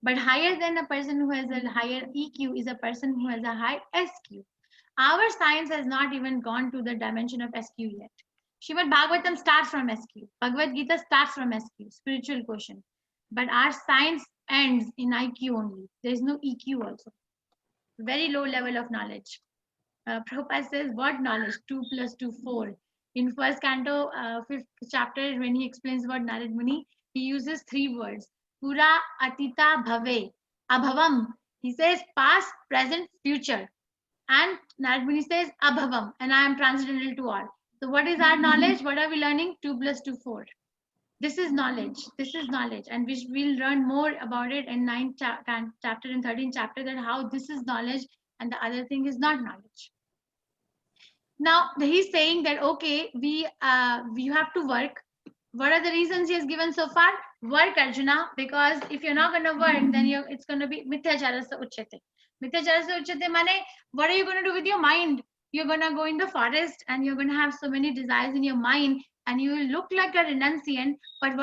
But higher than a person who has a higher EQ is a person who has a high SQ. Our science has not even gone to the dimension of SQ yet. Srimad Bhagavatam starts from SQ. Bhagavad Gita starts from SQ, spiritual quotient. But our science ends in IQ only. There is no EQ also. Very low level of knowledge. Prabhupada says, what knowledge? 2 + 2, 4. In first canto, 5th chapter, when he explains about Narad Muni, he uses 3 words. Pura, Atita, Bhave. Abhavam. He says past, present, future. And Narad Muni says Abhavam. And I am transcendental to all. So what is our knowledge? What are we learning? 2 + 2, 4. This is knowledge. This is knowledge. And we will learn more about it in 9th chapter and 13th chapter, that how this is knowledge and the other thing is not knowledge. Now he's saying that, okay, we have to work. What are the reasons he has given so far? Work, Arjuna, because if you're not going to work, then it's going to be mithyacharasya uchyate. Mithyacharasya uchyate mane, what are you going to do with your mind? You're going to go in the forest and you're going to have so many desires in your mind, and you will look like a renunciant, but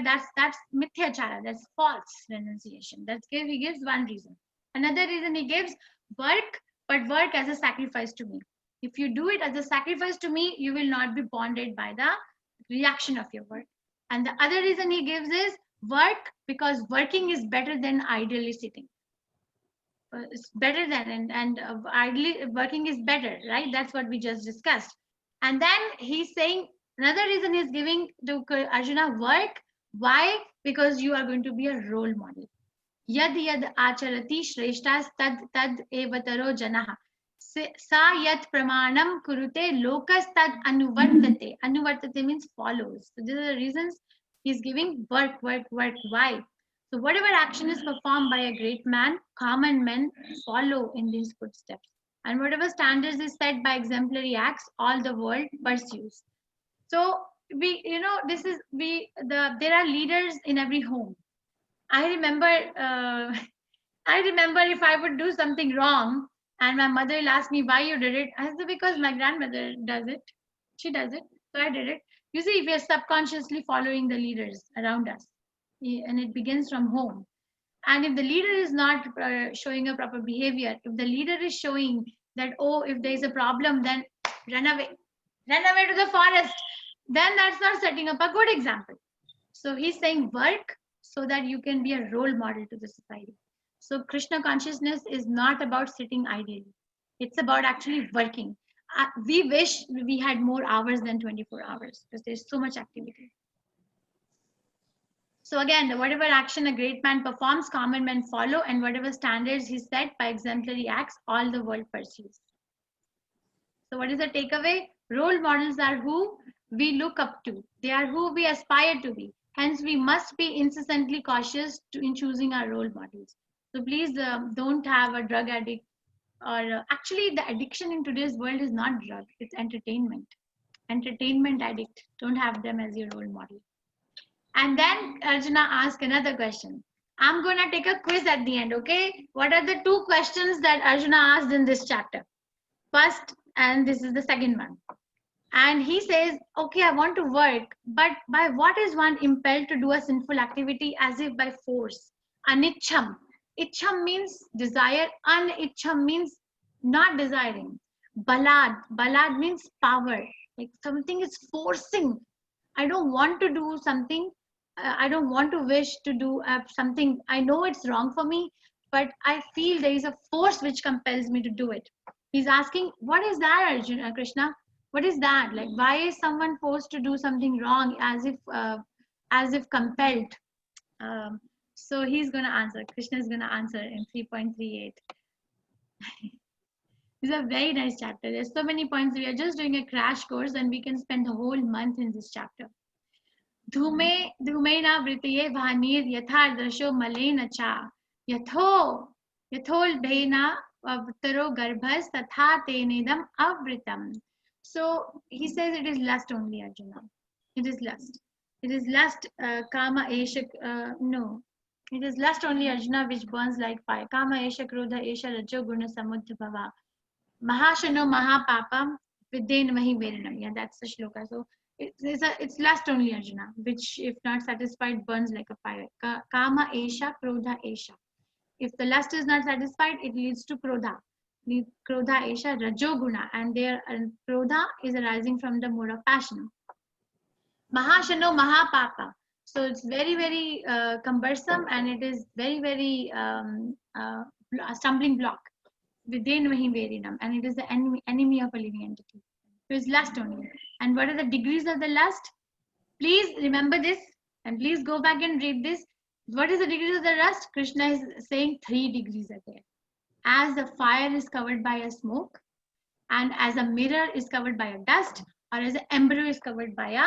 that's mithyachara, that's false renunciation. He gives one reason. Another reason he gives, work, but work as a sacrifice to me. If you do it as a sacrifice to me, you will not be bonded by the reaction of your work. And the other reason he gives is work, because working is better than idly sitting. it's better than, and ideally working is better, right? That's what we just discussed. And then he's saying another reason he's giving to Arjuna, work. Why? Because you are going to be a role model. Yad yad acharati shreshtas tad tad evataro janah. Sa yat pramanam kurute lokas tad anuvartate. Anuvartate means follows. So these are the reasons he's giving work. Why? So whatever action is performed by a great man, common men follow in these footsteps. And whatever standards is set by exemplary acts, all the world pursues. So there are leaders in every home. I remember if I would do something wrong and my mother will ask me why you did it, I said because my grandmother does it. She does it, so I did it. You see, we are subconsciously following the leaders around us, and it begins from home. And if the leader is not showing a proper behavior, if the leader is showing that, oh, if there is a problem, then run away to the forest, then that's not setting up a good example. So he's saying work so that you can be a role model to the society. So Krishna consciousness is not about sitting idly. It's about actually working. We wish we had more hours than 24 hours because there's so much activity. So again, whatever action a great man performs, common men follow, and whatever standards he set by exemplary acts, all the world pursues. So what is the takeaway? Role models are who we look up to. They are who we aspire to be. Hence, we must be incessantly cautious in choosing our role models. So please don't have a drug addict, or actually the addiction in today's world is not drug, it's entertainment. Entertainment addict, don't have them as your role model. And then Arjuna asked another question. I'm going to take a quiz at the end, okay? What are the 2 questions that Arjuna asked in this chapter? First, and this is the second one. And he says, okay, I want to work, but by what is one impelled to do a sinful activity as if by force? Anicham. Ichham means desire. Anichham means not desiring. Balad. Balad means power. Like something is forcing. I don't want to do something. I don't want to wish to do something. I know it's wrong for me, but I feel there is a force which compels me to do it. He's asking, what is that, Arjuna, Krishna? What is that? Like, why is someone forced to do something wrong as if compelled? So he's going to answer. Krishna is going to answer in 3.38. This is a very nice chapter. There's so many points. We are just doing a crash course and we can spend the whole month in this chapter. Dhume na vritiye bhanir yathar drasho malena cha yatho bhena avtaro garbhas tatha tenedam avritam. So he says it is lust only, Arjuna. It is lust. It is lust, kama esha, no. It is lust only, Arjuna, which burns like fire. Kama esha krodha esha rajo guna samudbhava. Mahashano mahapapam vidyen vahi veranam. Yeah, that's the shloka. So it's lust only, Arjuna, which if not satisfied burns like a fire. Kama esha krodha esha. If the lust is not satisfied, it leads to krodha. Krodha esha rajoguna, and there krodha is arising from the mode of passion. Mahashano mahapapa. So it's very, very cumbersome, and it is very, very a stumbling block. Vidyen vahi verinam, and it is the enemy of a living entity. So it's lust only. And what are the degrees of the lust? Please remember this, and please go back and read this. What is the degrees of the lust? Krishna is saying 3 degrees are there. As the fire is covered by a smoke, and as a mirror is covered by a dust, or as an embryo is covered by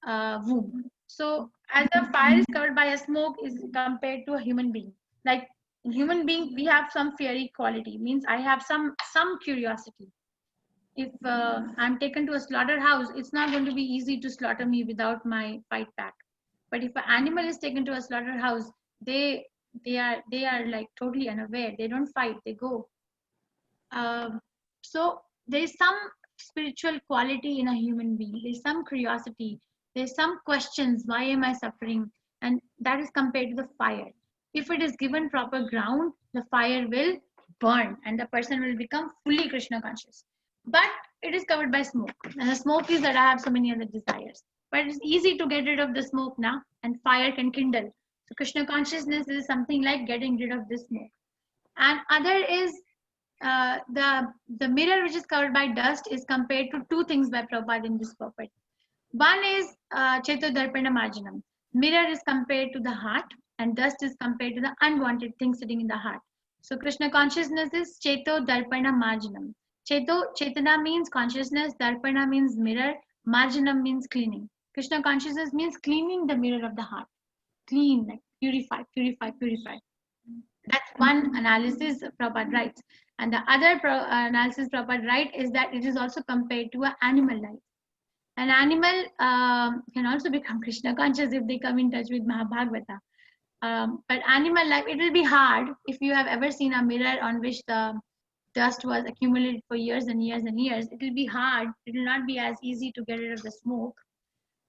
a womb. So as a fire is covered by a smoke is compared to a human being. Like human being, we have some fiery quality, means I have some curiosity. If I'm taken to a slaughterhouse, it's not going to be easy to slaughter me without my fight pack. But if an animal is taken to a slaughterhouse, they are like totally unaware. They don't fight, they go. So there's some spiritual quality in a human being. There's some curiosity. There's some questions. Why am I suffering? And that is compared to the fire. If it is given proper ground, the fire will burn and the person will become fully Krishna conscious. But it is covered by smoke. And the smoke is that I have so many other desires. But it's easy to get rid of the smoke now, and fire can kindle. So Krishna consciousness is something like getting rid of this smoke. And other is the mirror which is covered by dust is compared to two things by Prabhupada in this purport. One is Cheto Darpana Marjanam. Mirror is compared to the heart, and dust is compared to the unwanted things sitting in the heart. So Krishna consciousness is Cheto Darpana Marjanam. Chetana means consciousness, Darpana means mirror, Marjanam means cleaning. Krishna consciousness means cleaning the mirror of the heart. Clean, like purify, purify, purify. That's one analysis Prabhupada writes. And the other analysis Prabhupada writes is that it is also compared to an animal life. An animal can also become Krishna conscious if they come in touch with Mahabhagavata. But animal life, it will be hard if you have ever seen a mirror on which the dust was accumulated for years and years and years. It will be hard. It will not be as easy to get rid of the smoke,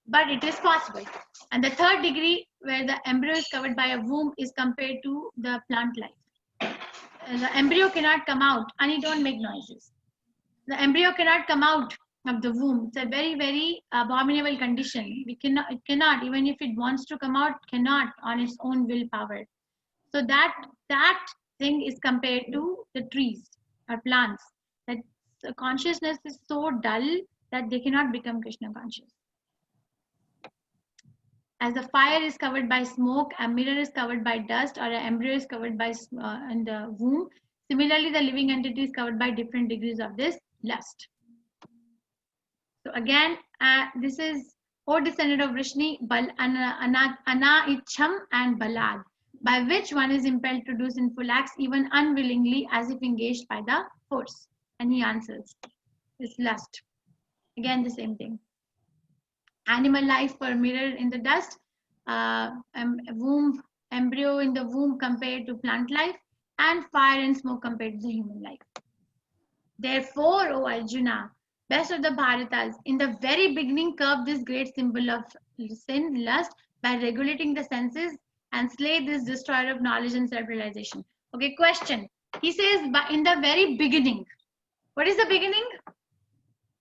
but it is possible. And the third degree, where the embryo is covered by a womb, is compared to the plant life. The embryo cannot come out, and it don't make noises. The embryo cannot come out of the womb. It's a very, very abominable condition. It cannot, even if it wants to come out, cannot on its own willpower. So that thing is compared to the trees or plants. That the consciousness is so dull that they cannot become Krishna conscious. As the fire is covered by smoke, a mirror is covered by dust, or an embryo is covered by in the womb. Similarly, the living entity is covered by different degrees of this lust. So again, this is O descendant of Vrishni, Ana Ichham and Balad, by which one is impelled to do sinful acts even unwillingly, as if engaged by the force. And he answers, this lust. Again, the same thing. Animal life for mirror in the dust, womb, embryo in the womb compared to plant life, and fire and smoke compared to the human life. Therefore, O Arjuna, best of the Bharatas, in the very beginning curb this great symbol of sin, lust, by regulating the senses, and slay this destroyer of knowledge and self-realization. Okay, question. He says, but in the very beginning. What is the beginning?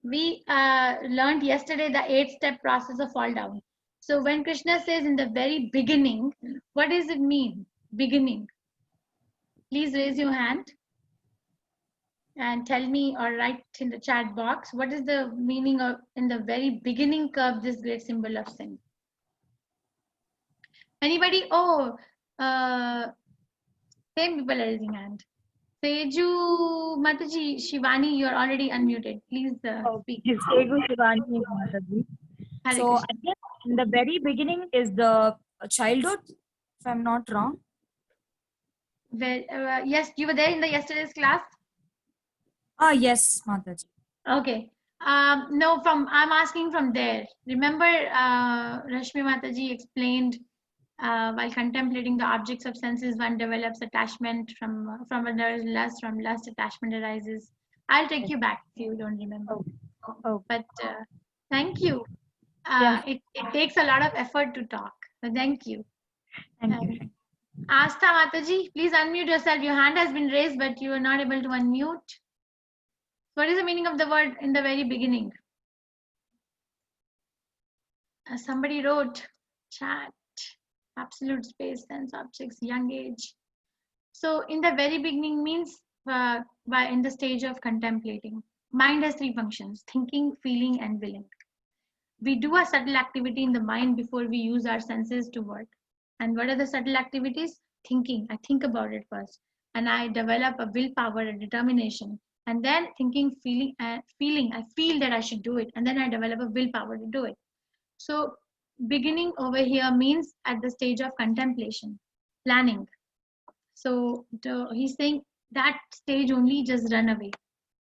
We learned yesterday the 8-step process of fall down. So when Krishna says in the very beginning, what does it mean? Beginning. Please raise your hand and tell me or write in the chat box, what is the meaning of in the very beginning curve this great symbol of sin? Anybody? Oh, same people are raising hand. Seju Mataji, Shivani, you're already unmuted. Please speak. Yes, Ego Shivani Mataji. Hare So Krishna. I guess in the very beginning is the childhood, if I'm not wrong. Well, yes, you were there in the yesterday's class. Ah, yes, Mataji. Okay. No, I'm asking from there. Remember, Rashmi Mataji explained while contemplating the objects of senses, one develops attachment from when there is lust, from lust attachment arises. I'll take you back if you don't remember. Oh. But thank you. Yeah. It takes a lot of effort to talk. So thank you. Thank you. Astha Mataji, please unmute yourself. Your hand has been raised, but you are not able to unmute. What is the meaning of the word in the very beginning? Somebody wrote chat, absolute space, sense objects, young age. So in the very beginning means in the stage of contemplating. Mind has 3 functions: thinking, feeling, and willing. We do a subtle activity in the mind before we use our senses to work. And what are the subtle activities? Thinking. I think about it first, and I develop a willpower, a determination. And then thinking, feeling, I feel that I should do it. And then I develop a willpower to do it. So beginning over here means at the stage of contemplation, planning. So he's saying that stage only, just run away.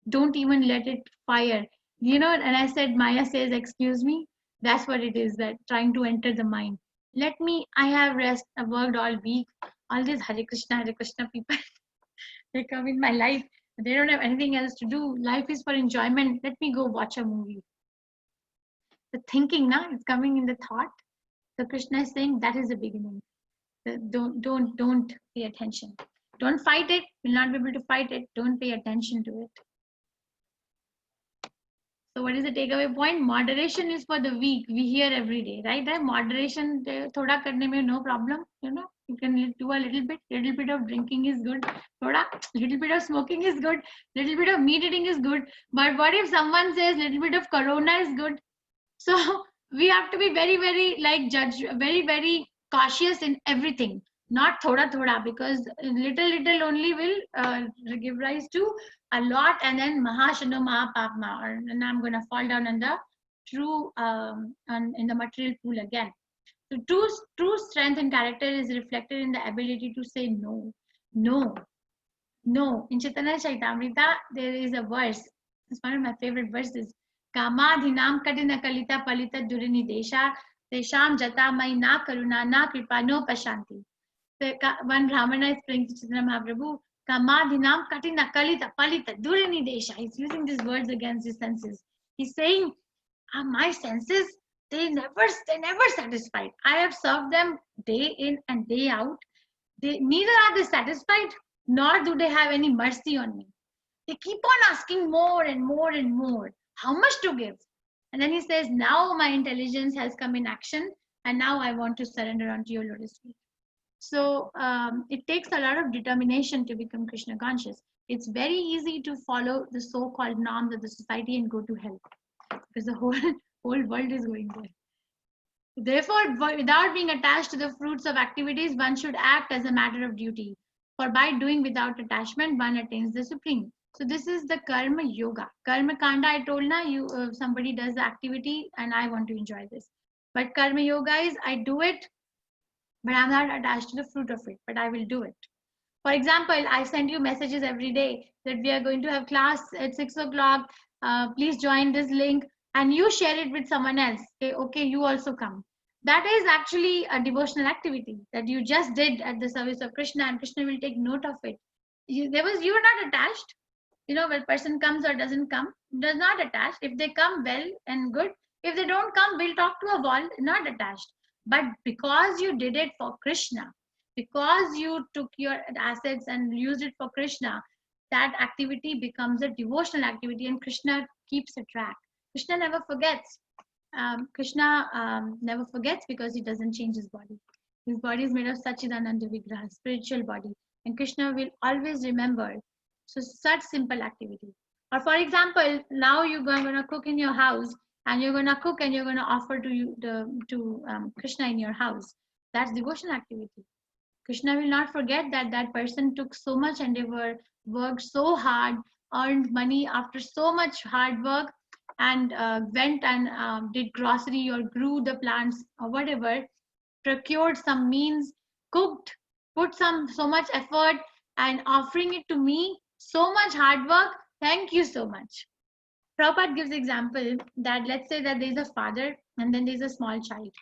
Don't even let it fire. You know, and I said, Maya says, excuse me. That's what it is, that trying to enter the mind. Let me, I have rest, I've worked all week. All these Hare Krishna people, they come in my life. They don't have anything else to do. Life is for enjoyment. Let me go watch a movie. The thinking now is coming in the thought. So Krishna is saying that is the beginning. Don't pay attention. Don't fight it. You'll not be able to fight it. Don't pay attention to it. So what is the takeaway point? Moderation is for the weak. We hear every day, right? Moderation, thoda karne mein no problem, you know. You can do a little bit of drinking is good. Little bit of smoking is good. Little bit of meat eating is good. But what if someone says little bit of corona is good? So we have to be very, very very, very cautious in everything. Not thoda, because little only will give rise to a lot, and then mahashano mahapapma, and I'm going to fall down in the in the material pool again. So true strength and character is reflected in the ability to say no. In Chaitanya Charitamrita, there is a verse. It's one of my favorite verses. Kamadhinam katina kalita palita durini desha tesham jata mai na karuna na kripa no pashanti. One Brahmana is praying to Chaitanya Mahaprabhu. Kamadhinam katina kalita palita durini desha. He's using these words against his senses. He's saying, my senses, they never satisfied. I have served them day in and day out. Neither are they satisfied, nor do they have any mercy on me. They keep on asking more and more and more. How much to give? And then he says, now my intelligence has come in action, and now I want to surrender unto your lotus feet. So it takes a lot of determination to become Krishna conscious. It's very easy to follow the so-called norms of the society and go to hell, because the whole world is going there. Therefore, without being attached to the fruits of activities, one should act as a matter of duty. For by doing without attachment, one attains the supreme. So this is the karma yoga. Karma kanda, I told you, somebody does the activity and I want to enjoy this. But karma yoga is, I do it, but I'm not attached to the fruit of it, but I will do it. For example, I send you messages every day that we are going to have class at 6 o'clock. Please join this link, and you share it with someone else. Okay, you also come. That is actually a devotional activity that you just did at the service of Krishna, and Krishna will take note of it. You were not attached. When a person comes or doesn't come, does not attached. If they come, well and good. If they don't come, we'll talk to a wall, not attached. But because you did it for Krishna, because you took your assets and used it for Krishna, that activity becomes a devotional activity, and Krishna keeps a track. Krishna never forgets. Krishna never forgets, because he doesn't change his body. His body is made of Sachidananda Vigraha, spiritual body, and Krishna will always remember. So such simple activity. Or for example, now you're going to cook in your house, and you're going to cook and you're going to offer to Krishna in your house. That's devotional activity. Krishna will not forget that person took so much endeavor, worked so hard, earned money after so much hard work, and went and did grocery or grew the plants or whatever, procured some means, cooked, put so much effort, and offering it to me, so much hard work. Thank you so much. Prabhupada gives example that, let's say that there's a father and then there's a small child.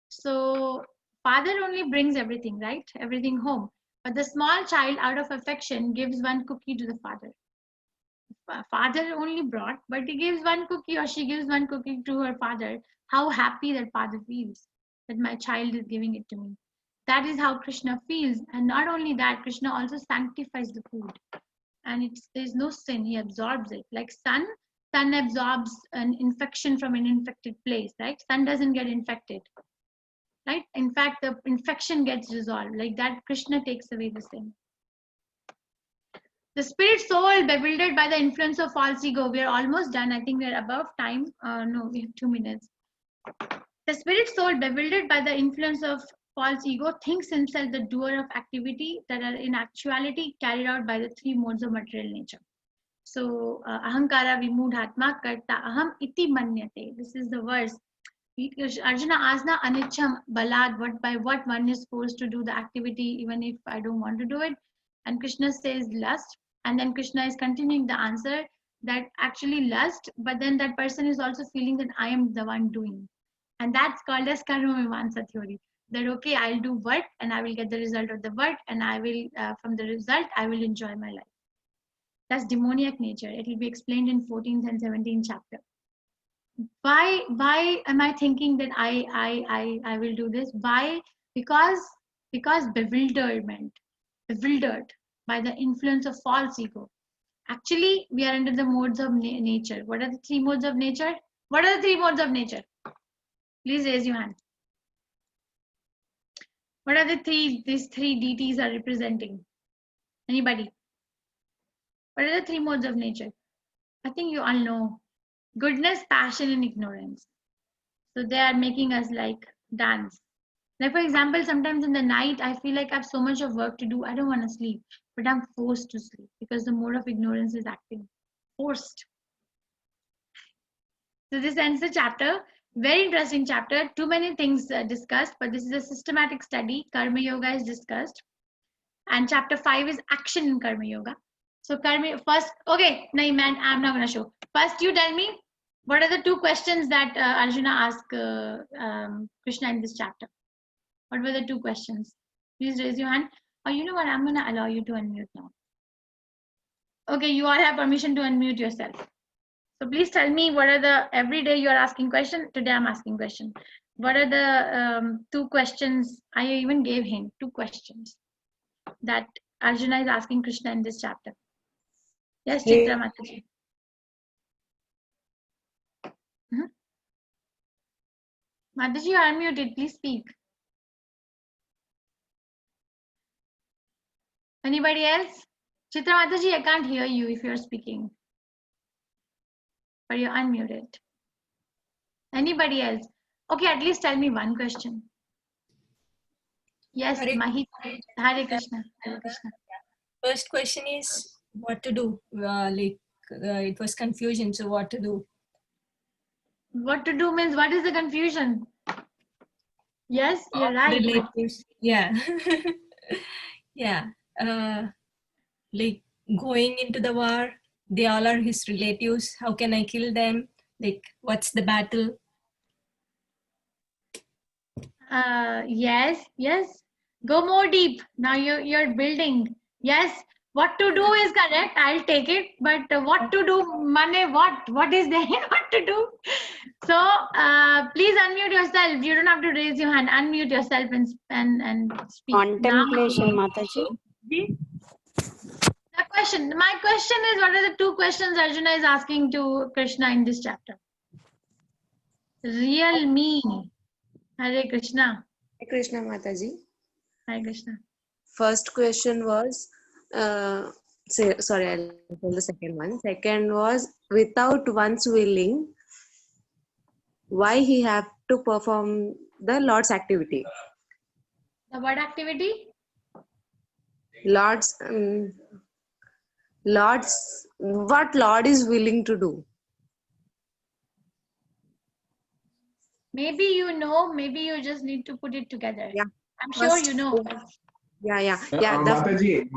So father only brings everything, right? Everything home. But the small child, out of affection, gives one cookie to the father. Father only brought, but he gives one cookie, or she gives one cookie to her father. How happy that father feels that my child is giving it to me. That is how Krishna feels. And not only that, Krishna also sanctifies the food. And there's no sin, he absorbs it. Like sun absorbs an infection from an infected place, right? Sun doesn't get infected, right? In fact, the infection gets resolved. Like that, Krishna takes away the sin. The spirit soul bewildered by the influence of false ego. We are almost done. I think we're above time. No, we have 2 minutes. The spirit soul bewildered by the influence of false ego thinks himself the doer of activity that are in actuality carried out by the 3 modes of material nature. So, ahankara vimudhatma karta aham iti manyate. This is the verse. Arjuna asna anicham balad, by what one is forced to do the activity even if I don't want to do it. And Krishna says lust. And then Krishna is continuing the answer that actually lust, but then that person is also feeling that I am the one doing. And that's called as karma mimamsa theory. That okay, I'll do work and I will get the result of the work, and I will, from the result, I will enjoy my life. That's demoniac nature. It will be explained in 14th and 17th chapter. Why am I thinking that I will do this? Why? Because bewildered by the influence of false ego. Actually, we are under the modes of nature. What are the 3 modes of nature? What are the 3 modes of nature? Please raise your hand. What are these three deities are representing? Anybody? What are the three modes of nature? I think you all know. Goodness, passion, and ignorance. So they are making us like dance. Like for example, sometimes in the night, I feel like I have so much of work to do. I don't want to sleep, but I'm forced to sleep because the mode of ignorance is acting. Forced. So this ends the chapter. Very interesting chapter. Too many things discussed, but this is a systematic study. Karma Yoga is discussed. And chapter 5 is action in Karma Yoga. So Karma, first, okay, no man, I'm not going to show. First, you tell me, what are the two questions that Arjuna asked Krishna in this chapter? What were the two questions? Please raise your hand. Oh, you know what? I'm going to allow you to unmute now. Okay, you all have permission to unmute yourself. So please tell me what are the, every day you are asking question. Today I'm asking question. What are the two questions? I even gave him 2 questions that Arjuna is asking Krishna in this chapter. Yes, Chitra Mataji. Mataji, you are unmuted. Please speak. Anybody else? Chitra Mataji, I can't hear you if you're speaking. But you're unmuted. Anybody else? Okay, at least tell me one question. Yes, Mahit. Hare Krishna. Hare Krishna. First question is what to do. It was confusion, so what to do? What to do means what is the confusion? Yes, you're right. Relatives. Yeah. Yeah. Like going into the war, they all are his relatives. How can I kill them? Like, what's the battle? Yes. Go more deep. Now you're building. Yes, what to do is correct. I'll take it. But what to do? Mane, what is there? What to do? So please unmute yourself. You don't have to raise your hand. Unmute yourself and speak. Contemplation, Now, Mataji. my question is, what are the 2 questions Arjuna is asking to Krishna in this chapter? Real me. Hare Krishna. Hare Krishna Mataji. Hare Krishna. First question was, sorry, I'll tell the second one. Second was, without one's willing, why he have to perform the Lord's activity? The what activity? Lord's, what Lord is willing to do? Maybe you know, maybe you just need to put it together. Yeah. I'm sure you know. Yeah. Mataji,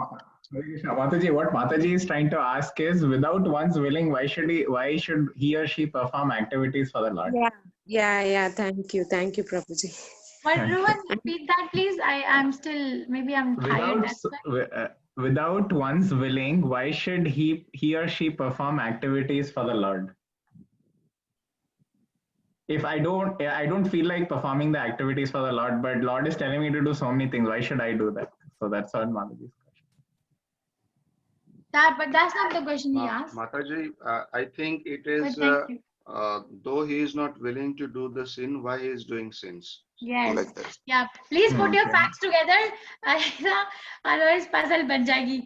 Mataji, what Mataji is trying to ask is, without one's willing, why should he or she perform activities for the Lord? Yeah. Thank you, Prabhuji. But Rohan, repeat that, please. I'm still, maybe I'm tired. Without one's willing, why should he or she perform activities for the Lord? If I don't feel like performing the activities for the Lord, but Lord is telling me to do so many things, why should I do that? So that's all Mataji's question. But that's not the question he asked. Mataji, I think it is, though he is not willing to do the sin, why he is doing sins? Yes. Like that. Yeah. Please put your facts together. Otherwise, puzzle ban jayegi.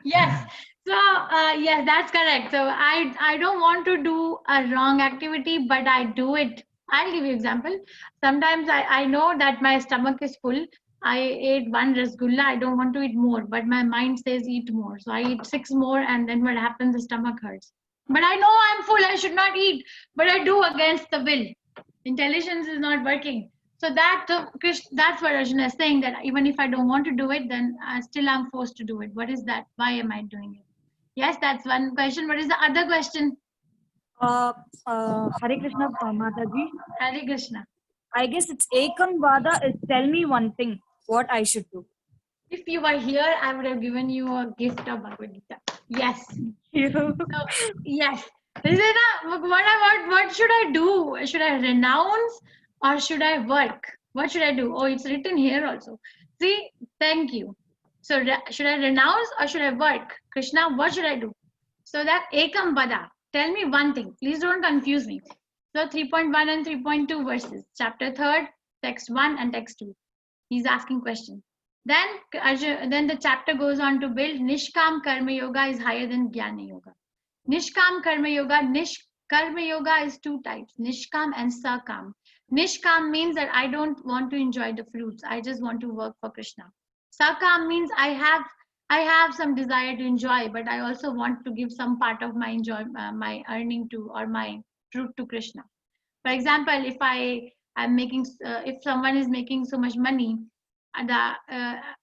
Yes. So yes, that's correct. So I don't want to do a wrong activity, but I do it. I'll give you example. Sometimes I know that my stomach is full. I ate 1 rasgulla. I don't want to eat more, but my mind says eat more. So I eat 6 more, and then what happens? The stomach hurts. But I know I'm full. I should not eat, but I do against the will. Intelligence is not working. So that's what Arjuna is saying, that even if I don't want to do it, then still I'm forced to do it. What is that? Why am I doing it? Yes, that's one question. What is the other question? Hare Krishna, Mataji. Hare Krishna. I guess it's Ekam Vada is tell me one thing, what I should do. If you were here, I would have given you a gift of Bhagavad Gita. Yes. So, yes. What should I do? Should I renounce or should I work? What should I do? Oh, it's written here also. See, thank you. So should I renounce or should I work? Krishna, what should I do? So that Ekam Vada, tell me one thing. Please don't confuse me. So 3.1 and 3.2 verses. Chapter 3, text 1 and text 2. He's asking questions. Then the chapter goes on to build Nishkam Karma Yoga is higher than Jnana Yoga. Nishkam Karma Yoga, Karma Yoga is 2 types, Nishkam and Sakam. Nishkam means that I don't want to enjoy the fruits. I just want to work for Krishna. Sakam means I have some desire to enjoy, but I also want to give some part of my my earning to, or my fruit to Krishna. For example, if if someone is making so much money, and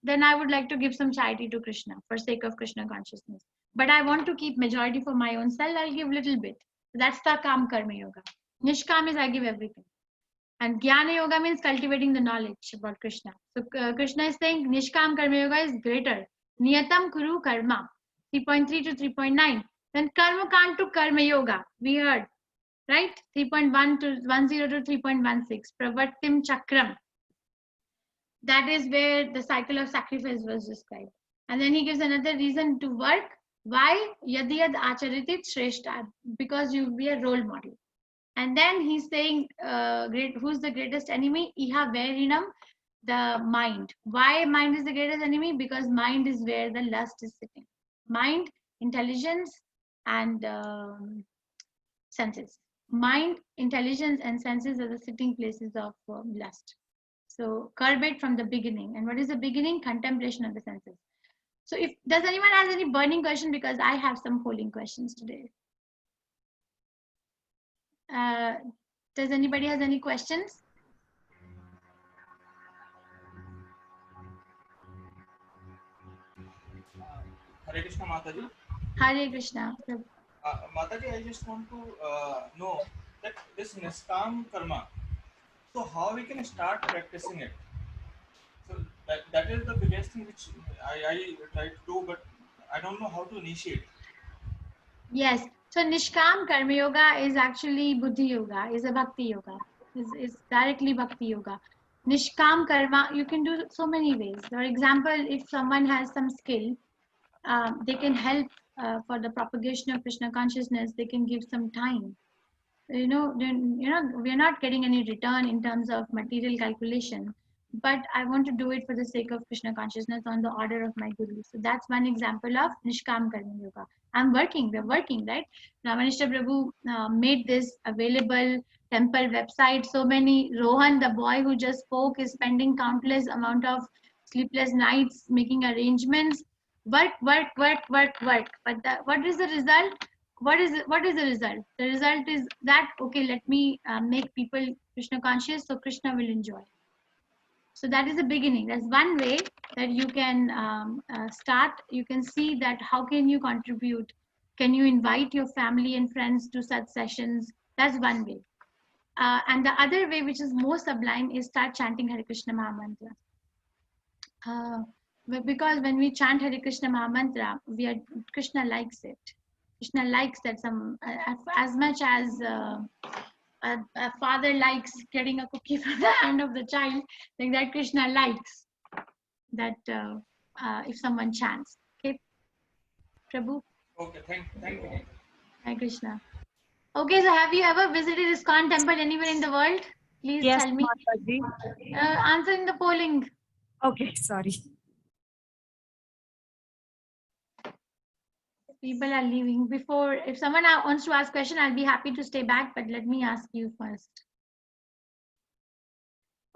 then I would like to give some charity to Krishna for sake of Krishna consciousness. But I want to keep majority for my own self. I'll give little bit. That's the Kam Karma Yoga. Nishkam is I give everything. And Jnana Yoga means cultivating the knowledge about Krishna. So Krishna is saying Nishkam Karma Yoga is greater. Niyatam Kuru Karma, 3.3 to 3.9. Then Karma Kand to Karma Yoga, we heard, right? 3.1 to 10 to 3.16. Pravartim Chakram. That is where the cycle of sacrifice was described. And then he gives another reason to work. Why? Yadiyad Acharitit Shreshta, because you be a role model. And then he's saying, who's the greatest enemy? Iha Verinam, the mind. Why mind is the greatest enemy? Because mind is where the lust is sitting. Mind, intelligence, and senses. Mind, intelligence, and senses are the sitting places of lust. So curb it from the beginning. And what is the beginning? Contemplation of the senses. So does anyone has any burning question? Because I have some polling questions today. Does anybody has any questions? Hare Krishna Mataji. Hare Krishna. Mataji, I just want to know that this Niskam Karma, so how we can start practicing it? So that is the biggest thing which I try to do, but I don't know how to initiate. Yes. So Nishkam Karma Yoga is actually Buddhi Yoga, is a Bhakti Yoga. Is directly Bhakti Yoga. Nishkam Karma, you can do so many ways. For example, if someone has some skill, they can help for the propagation of Krishna consciousness. They can give some time. We are not getting any return in terms of material calculation, but I want to do it for the sake of Krishna consciousness on the order of my Guru. So that's one example of Nishkam Karma Yoga. We're working, right? Ramanishta Prabhu made this available, temple website. So many, Rohan, the boy who just spoke, is spending countless amount of sleepless nights making arrangements. Work. But what is the result? What is the result? The result is that, okay, let me make people Krishna conscious, so Krishna will enjoy. So that is the beginning. That's one way that you can start. You can see that how can you contribute? Can you invite your family and friends to such sessions? That's one way. And the other way, which is more sublime, is start chanting Hare Krishna Mahamantra. Because when we chant Hare Krishna Mahamantra, Krishna likes it. Krishna likes that as much as a father likes getting a cookie from the hand of the child, like that Krishna likes that if someone chants. Okay, Prabhu. Okay, thank you. Hare Krishna. Okay, so have you ever visited ISKCON temple anywhere in the world? Please tell me. Answering the polling. Okay, sorry. People are leaving. Before, if someone wants to ask a question, I'll be happy to stay back, but let me ask you first.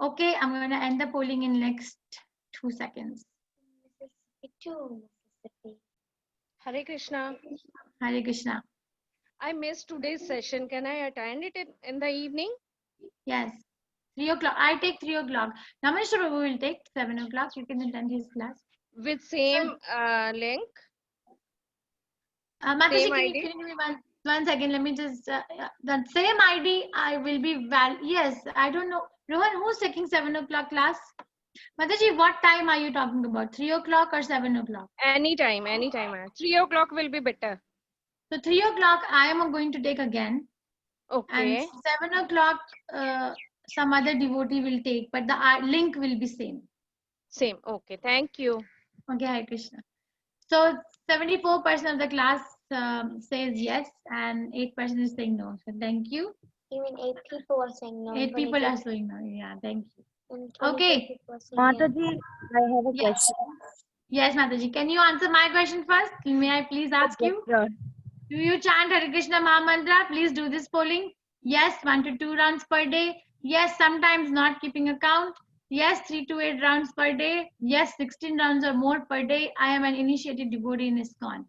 Okay, I'm going to end the polling in next 2 seconds. Hare Krishna. Hare Krishna. I missed today's session. Can I attend it in the evening? Yes. 3 o'clock. I take 3 o'clock. Ramanishta Prabhu will take 7 o'clock. You can attend his class. With same link? Mataji, can you give me one second? Let me just, the same ID, I will be yes, I don't know. Rohan, who's taking 7 o'clock class? Mataji, what time are you talking about? 3 o'clock or 7 o'clock? Anytime. 3 o'clock will be better. So 3 o'clock, I am going to take again. Okay. And 7 o'clock, some other devotee will take, but the link will be same. Same. Okay. Thank you. Okay, Hare Krishna. So 74% of the class says yes, and 8% is saying no. So thank you. Even 8 people are saying no. 8 people are saying no. Yeah, thank you. Okay. Mataji, I have a Yes. question. Yes, Mataji. Can you answer my question first? May I please ask you? Sure. Do you chant Hare Krishna Maha Mantra? Please do this polling. Yes, 1 to 2 rounds per day. Yes, sometimes not keeping a count. Yes, 3 to 8 rounds per day. Yes, 16 rounds or more per day. I am an initiated devotee in ISKCON.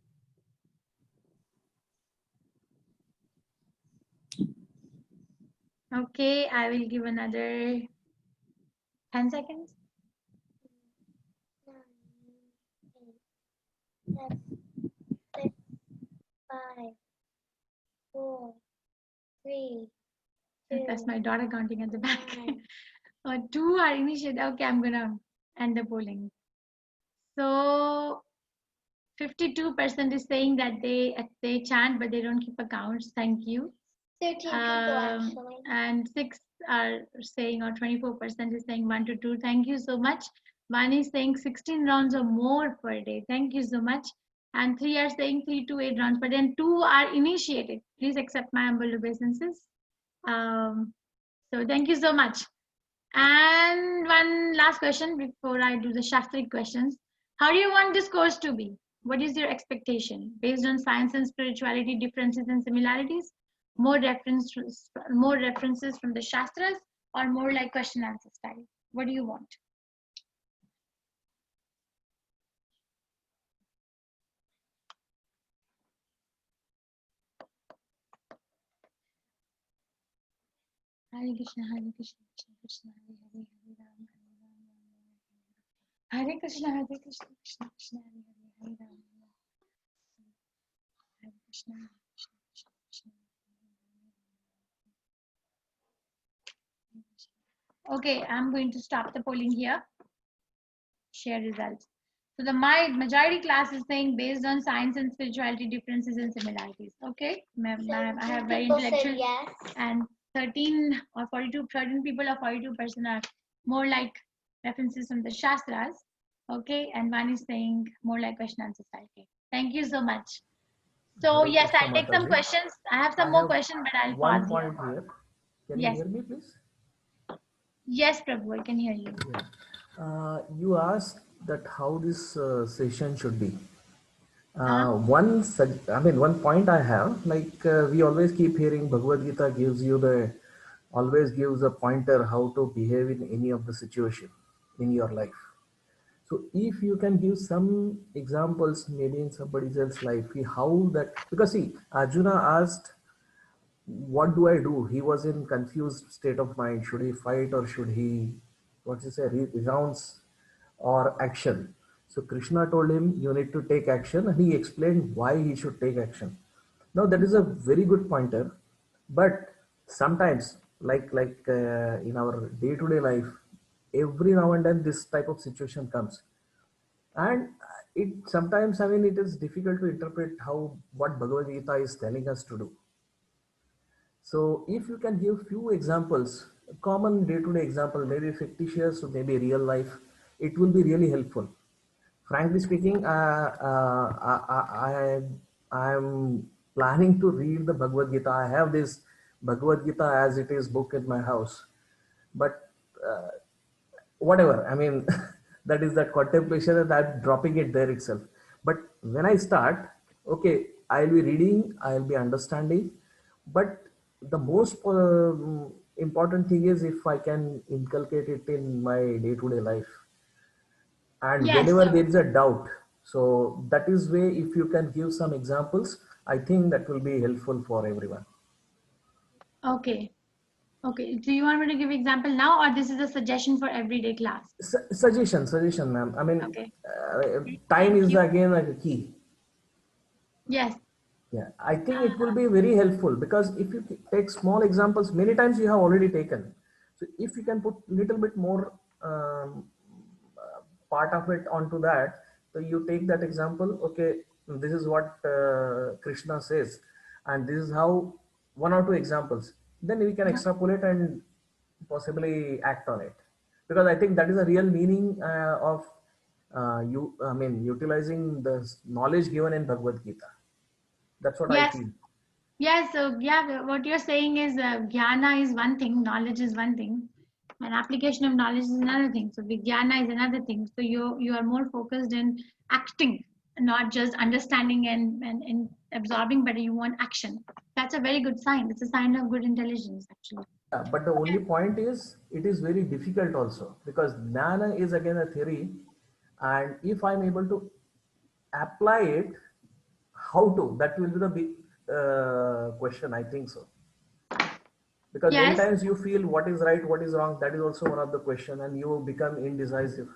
Okay, I will give another 10 seconds. 5, 4, 3, That's my daughter counting at the back. 2 are initiated. Okay, I'm gonna end the polling. So 52% is saying that they chant but they don't keep accounts. Thank you. 13 people actually. And 6 are saying, or 24% is saying 1 to 2. Thank you so much. 1 is saying 16 rounds or more per day. Thank you so much. And 3 are saying 3 to 8 rounds per day. And 2 are initiated. Please accept my humble obeisances. So thank you so much. And one last question before I do the Shastric questions. How do you want this course to be? What is your expectation? Based on science and spirituality differences and similarities? More references from the Shastras, or more like question answer style? What do you want? Hare Krishna, Hare Krishna, Krishna Krishna, Hare Hare, Hare Ram, Hare Krishna, Hare Krishna, Krishna Krishna, Hare Hare, Hare Ram, Hare Krishna, Hare Krishna, Krishna Krishna. Okay, I'm going to stop the polling here. Share results. So the majority class is saying based on science and spirituality differences and similarities. Okay, I have very intellectual, yes. and 13 people or 42% are more like references from the Shastras. Okay, and 1 is saying more like question answer style. Okay. Thank you so much. So yes, I'll take some questions. I have some more questions, but I'll pause here. One point here. Can Yes. you hear me, please? Yes, Prabhu, I can hear you. Yeah. You asked that how this session should be. One point I have, like we always keep hearing Bhagavad Gita always gives a pointer how to behave in any of the situation in your life. So if you can give some examples, maybe in somebody else's life, how that, because see, Arjuna asked, what do I do? He was in confused state of mind. Should he fight or should he, renounce or action? So Krishna told him, you need to take action, and he explained why he should take action. Now that is a very good pointer, but sometimes, like in our day-to-day life, every now and then this type of situation comes, and it sometimes, it is difficult to interpret what Bhagavad Gita is telling us to do. So if you can give few examples, common day-to-day example, maybe fictitious or maybe real life, it will be really helpful. Frankly speaking, I am planning to read the Bhagavad Gita. I have this Bhagavad Gita as it is book in my house, but whatever, that is that contemplation, and I'm dropping it there itself. But when I start, okay, I'll be reading, I'll be understanding, but the most important thing is if I can inculcate it in my day-to-day life. And Yes. whenever there is a doubt, so that is way, if you can give some examples, I think that will be helpful for everyone. Okay. Okay. Do you want me to give example now, or this is a suggestion for everyday class? Suggestion, ma'am. Okay. Time is again like a key. Yes. Yeah, I think it will be very helpful, because if you take small examples, many times you have already taken. So if you can put little bit more part of it onto that, so you take that example, okay, this is what Krishna says, and this is how, 1 or 2 examples, then we can extrapolate and possibly act on it, because I think that is a real meaning of utilizing the knowledge given in Bhagavad Gita. That's what I feel. Yes. So yeah, what you're saying is jnana is one thing, knowledge is one thing. And application of knowledge is another thing. So Vijnana is another thing. So you are more focused in acting, not just understanding and absorbing, but you want action. That's a very good sign. It's a sign of good intelligence, actually. Yeah, but the only point is, it is very difficult also, because Jnana is again a theory, and if I'm able to apply it, how to, that will be the big question, I think so. Because many times you feel what is right, what is wrong, that is also one of the question, and you become indecisive.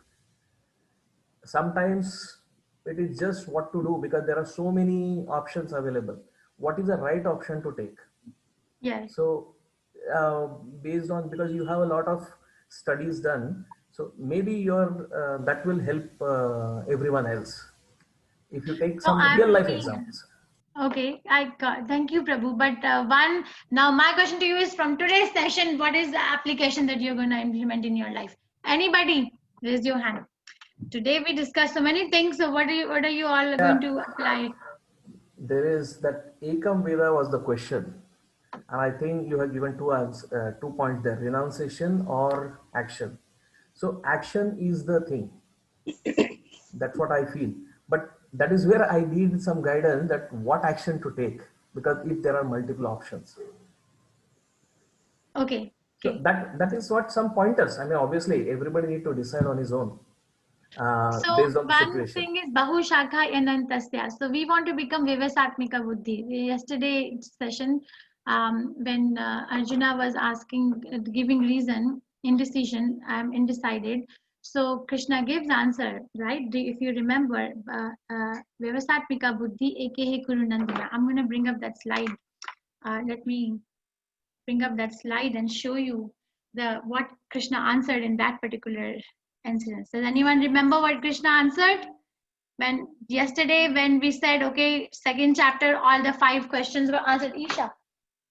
Sometimes it is just what to do, because there are so many options available. What is the right option to take? Yes. So based on, because you have a lot of studies done, so maybe your that will help everyone else if you take some real life examples. Okay, I got, thank you, Prabhu. But now my question to you is, from today's session, what is the application that you're going to implement in your life? Anybody, raise your hand. Today we discussed so many things. So what are you all going to apply? There is that Ekam Veda was the question, and I think you have given 2 points there: renunciation or action. So action is the thing. That's what I feel. But that is where I need some guidance, that what action to take, because if there are multiple options. Okay. So that is what some pointers. I mean, obviously everybody need to decide on his own. So based on the one situation. thing is Bahushakha Anantasya. So we want to become Vivasatmika Buddhi. Yesterday session, when Arjuna was asking, giving reason, indecision, I'm undecided. So Krishna gives answer, right? If you remember, Vivasatmika Buddhi Ekehe Kurunandana. I'm going to bring up that slide. Let me bring up that slide and show you what Krishna answered in that particular incident. Does anyone remember what Krishna answered? When yesterday, when we said, okay, second chapter, all the 5 questions were answered. Isha,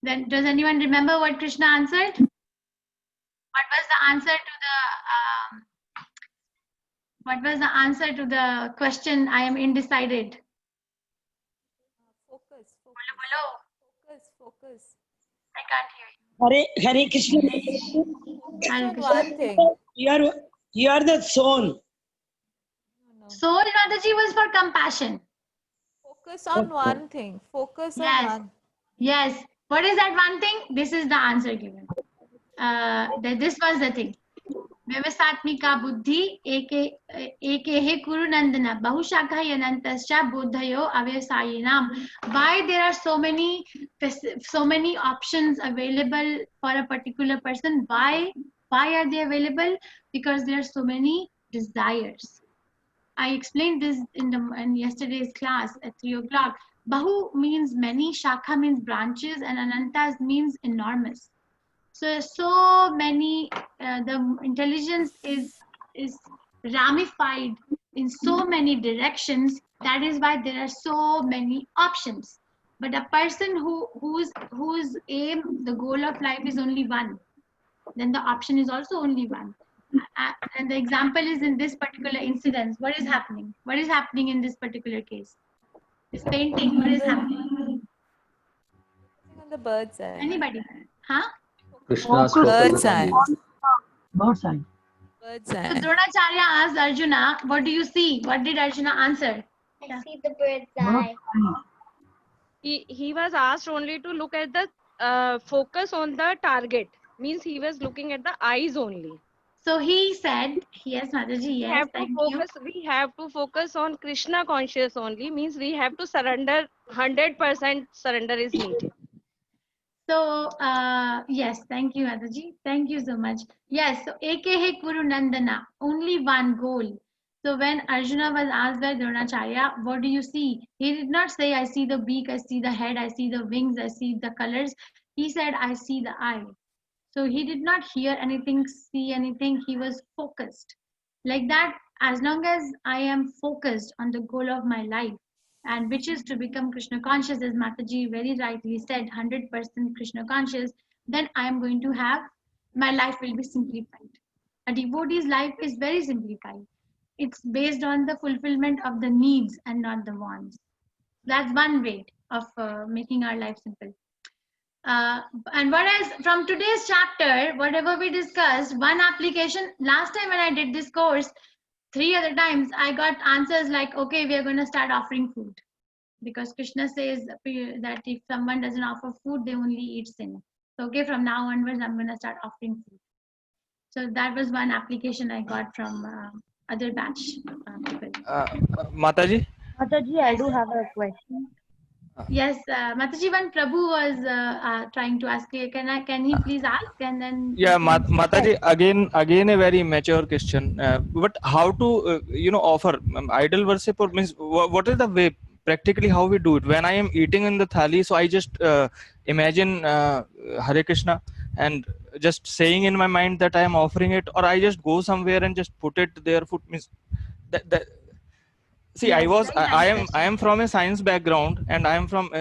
then does anyone remember what Krishna answered? What was the answer to the question, I am undecided? Focus. I can't hear you. Hare Krishna. Hare Focus on one thing. You are the soul. Soul, Mataji, was for compassion. Focus on one thing. Focus on one. Yes. What is that one thing? This is the answer given. This was the thing. Vivasatmika buddhi ekehe kuru nandana bahushakha yanantascha buddhayo avesayinam. Why there are so many options available for a particular person? Why are they available? Because there are so many desires. I explained this in yesterday's class at 3 o'clock. Bahu means many, Shakha means branches, and Anantas means enormous. So many, the intelligence is ramified in so many directions. That is why there are so many options. But a person whose aim, the goal of life is only one, then the option is also only one. And the example is in this particular incident. What is happening? What is happening in this particular case? This painting, what is happening? On the bird's eye. Anybody? Huh? Krishna's bird's eye. Bird's eye. Bird's So eye. Dronacharya asked Arjuna, what do you see? What did Arjuna answer? I see the bird's eye. He was asked only to look at the focus on the target. Means he was looking at the eyes only. So he said, yes, Mataji, yes, We have to focus on Krishna conscious only. Means we have to surrender, 100% surrender is needed. So, yes, thank you, Mataji. Thank you so much. Yes, so Ekehe Kuru Nandana, only one goal. So when Arjuna was asked by Dronacharya, what do you see? He did not say, I see the beak, I see the head, I see the wings, I see the colors. He said, I see the eye. So he did not hear anything, see anything. He was focused. Like that, as long as I am focused on the goal of my life, and which is to become Krishna conscious, as Mataji very rightly said, 100% Krishna conscious, then I am going to have, my life will be simplified. A devotee's life is very simplified. It's based on the fulfillment of the needs and not the wants. That's one way of making our life simple. And what else from today's chapter, whatever we discussed, one application, last time when I did this course, 3 other times, I got answers like, okay, we are going to start offering food. Because Krishna says that if someone doesn't offer food, they only eat sin. So, okay, from now onwards, I'm going to start offering food. So that was one application I got from other batch people. Mataji? Mataji, I do have a question. Yes, Mataji, when Prabhu was trying to ask you, can he please ask and then? Yeah, Mataji, again a very mature question. But how to offer idol worship, or means what is the way practically how we do it? When I am eating in the thali, so I just imagine Hare Krishna and just saying in my mind that I am offering it, or I just go somewhere and just put it there. Means that. See, Yes, I am from a science background, and I am from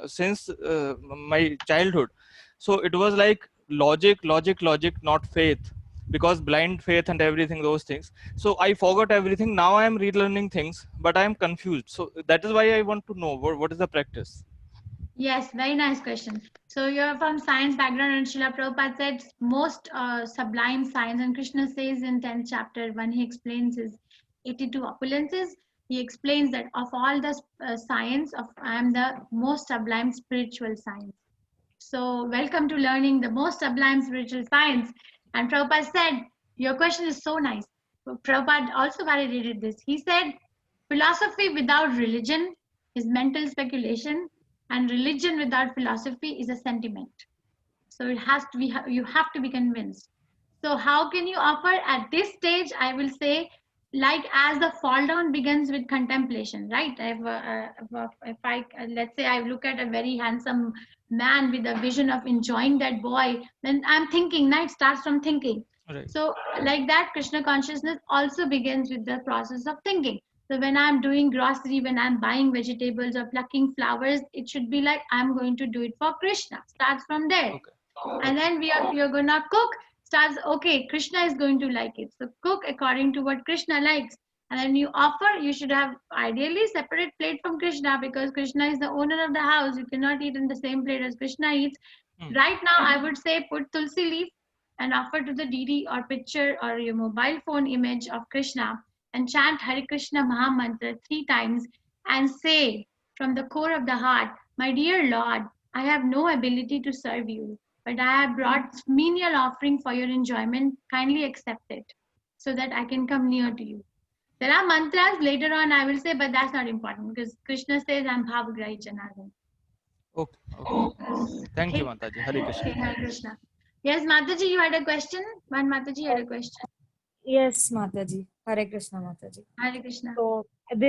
since my childhood. So it was like logic, not faith, because blind faith and everything, those things. So I forgot everything. Now I am relearning things, but I am confused. So that is why I want to know what is the practice. Yes, very nice question. So you're from science background, and Srila Prabhupada said most sublime science, and Krishna says in 10th chapter when he explains his 82 opulences, he explains that of all the science, I am the most sublime spiritual science. So welcome to learning the most sublime spiritual science. And Prabhupada said, your question is so nice. Prabhupada also validated this. He said, philosophy without religion is mental speculation, and religion without philosophy is a sentiment. So it has to be, you have to be convinced. So how can you offer at this stage? I will say, like as the fall down begins with contemplation, right? If I let's say I look at a very handsome man with a vision of enjoying that boy, then I'm thinking. Night starts from thinking. Right. So like that, Krishna consciousness also begins with the process of thinking. So when I'm doing grocery, when I'm buying vegetables or plucking flowers, it should be like I'm going to do it for Krishna. Starts from there. Okay. And then you're gonna cook. Starts, okay, Krishna is going to like it. So cook according to what Krishna likes. And then you offer, you should have ideally separate plate from Krishna, because Krishna is the owner of the house. You cannot eat in the same plate as Krishna eats. Right now, I would say put tulsi leaf and offer to the deity or picture or your mobile phone image of Krishna and chant Hare Krishna Maha Mantra 3 times and say from the core of the heart, my dear Lord, I have no ability to serve you, but I have brought menial offering for your enjoyment. Kindly accept it so that I can come near to you. There are mantras later on, I will say, but that's not important because Krishna says, I'm Bhavagrahi Janardhan. Okay. Thank you, Mataji. Hare Krishna. Okay, Hare Krishna. Yes, Mataji, you had a question? One Mataji had a question. Yes, Mataji. Hare Krishna, Mataji. Hare Krishna. So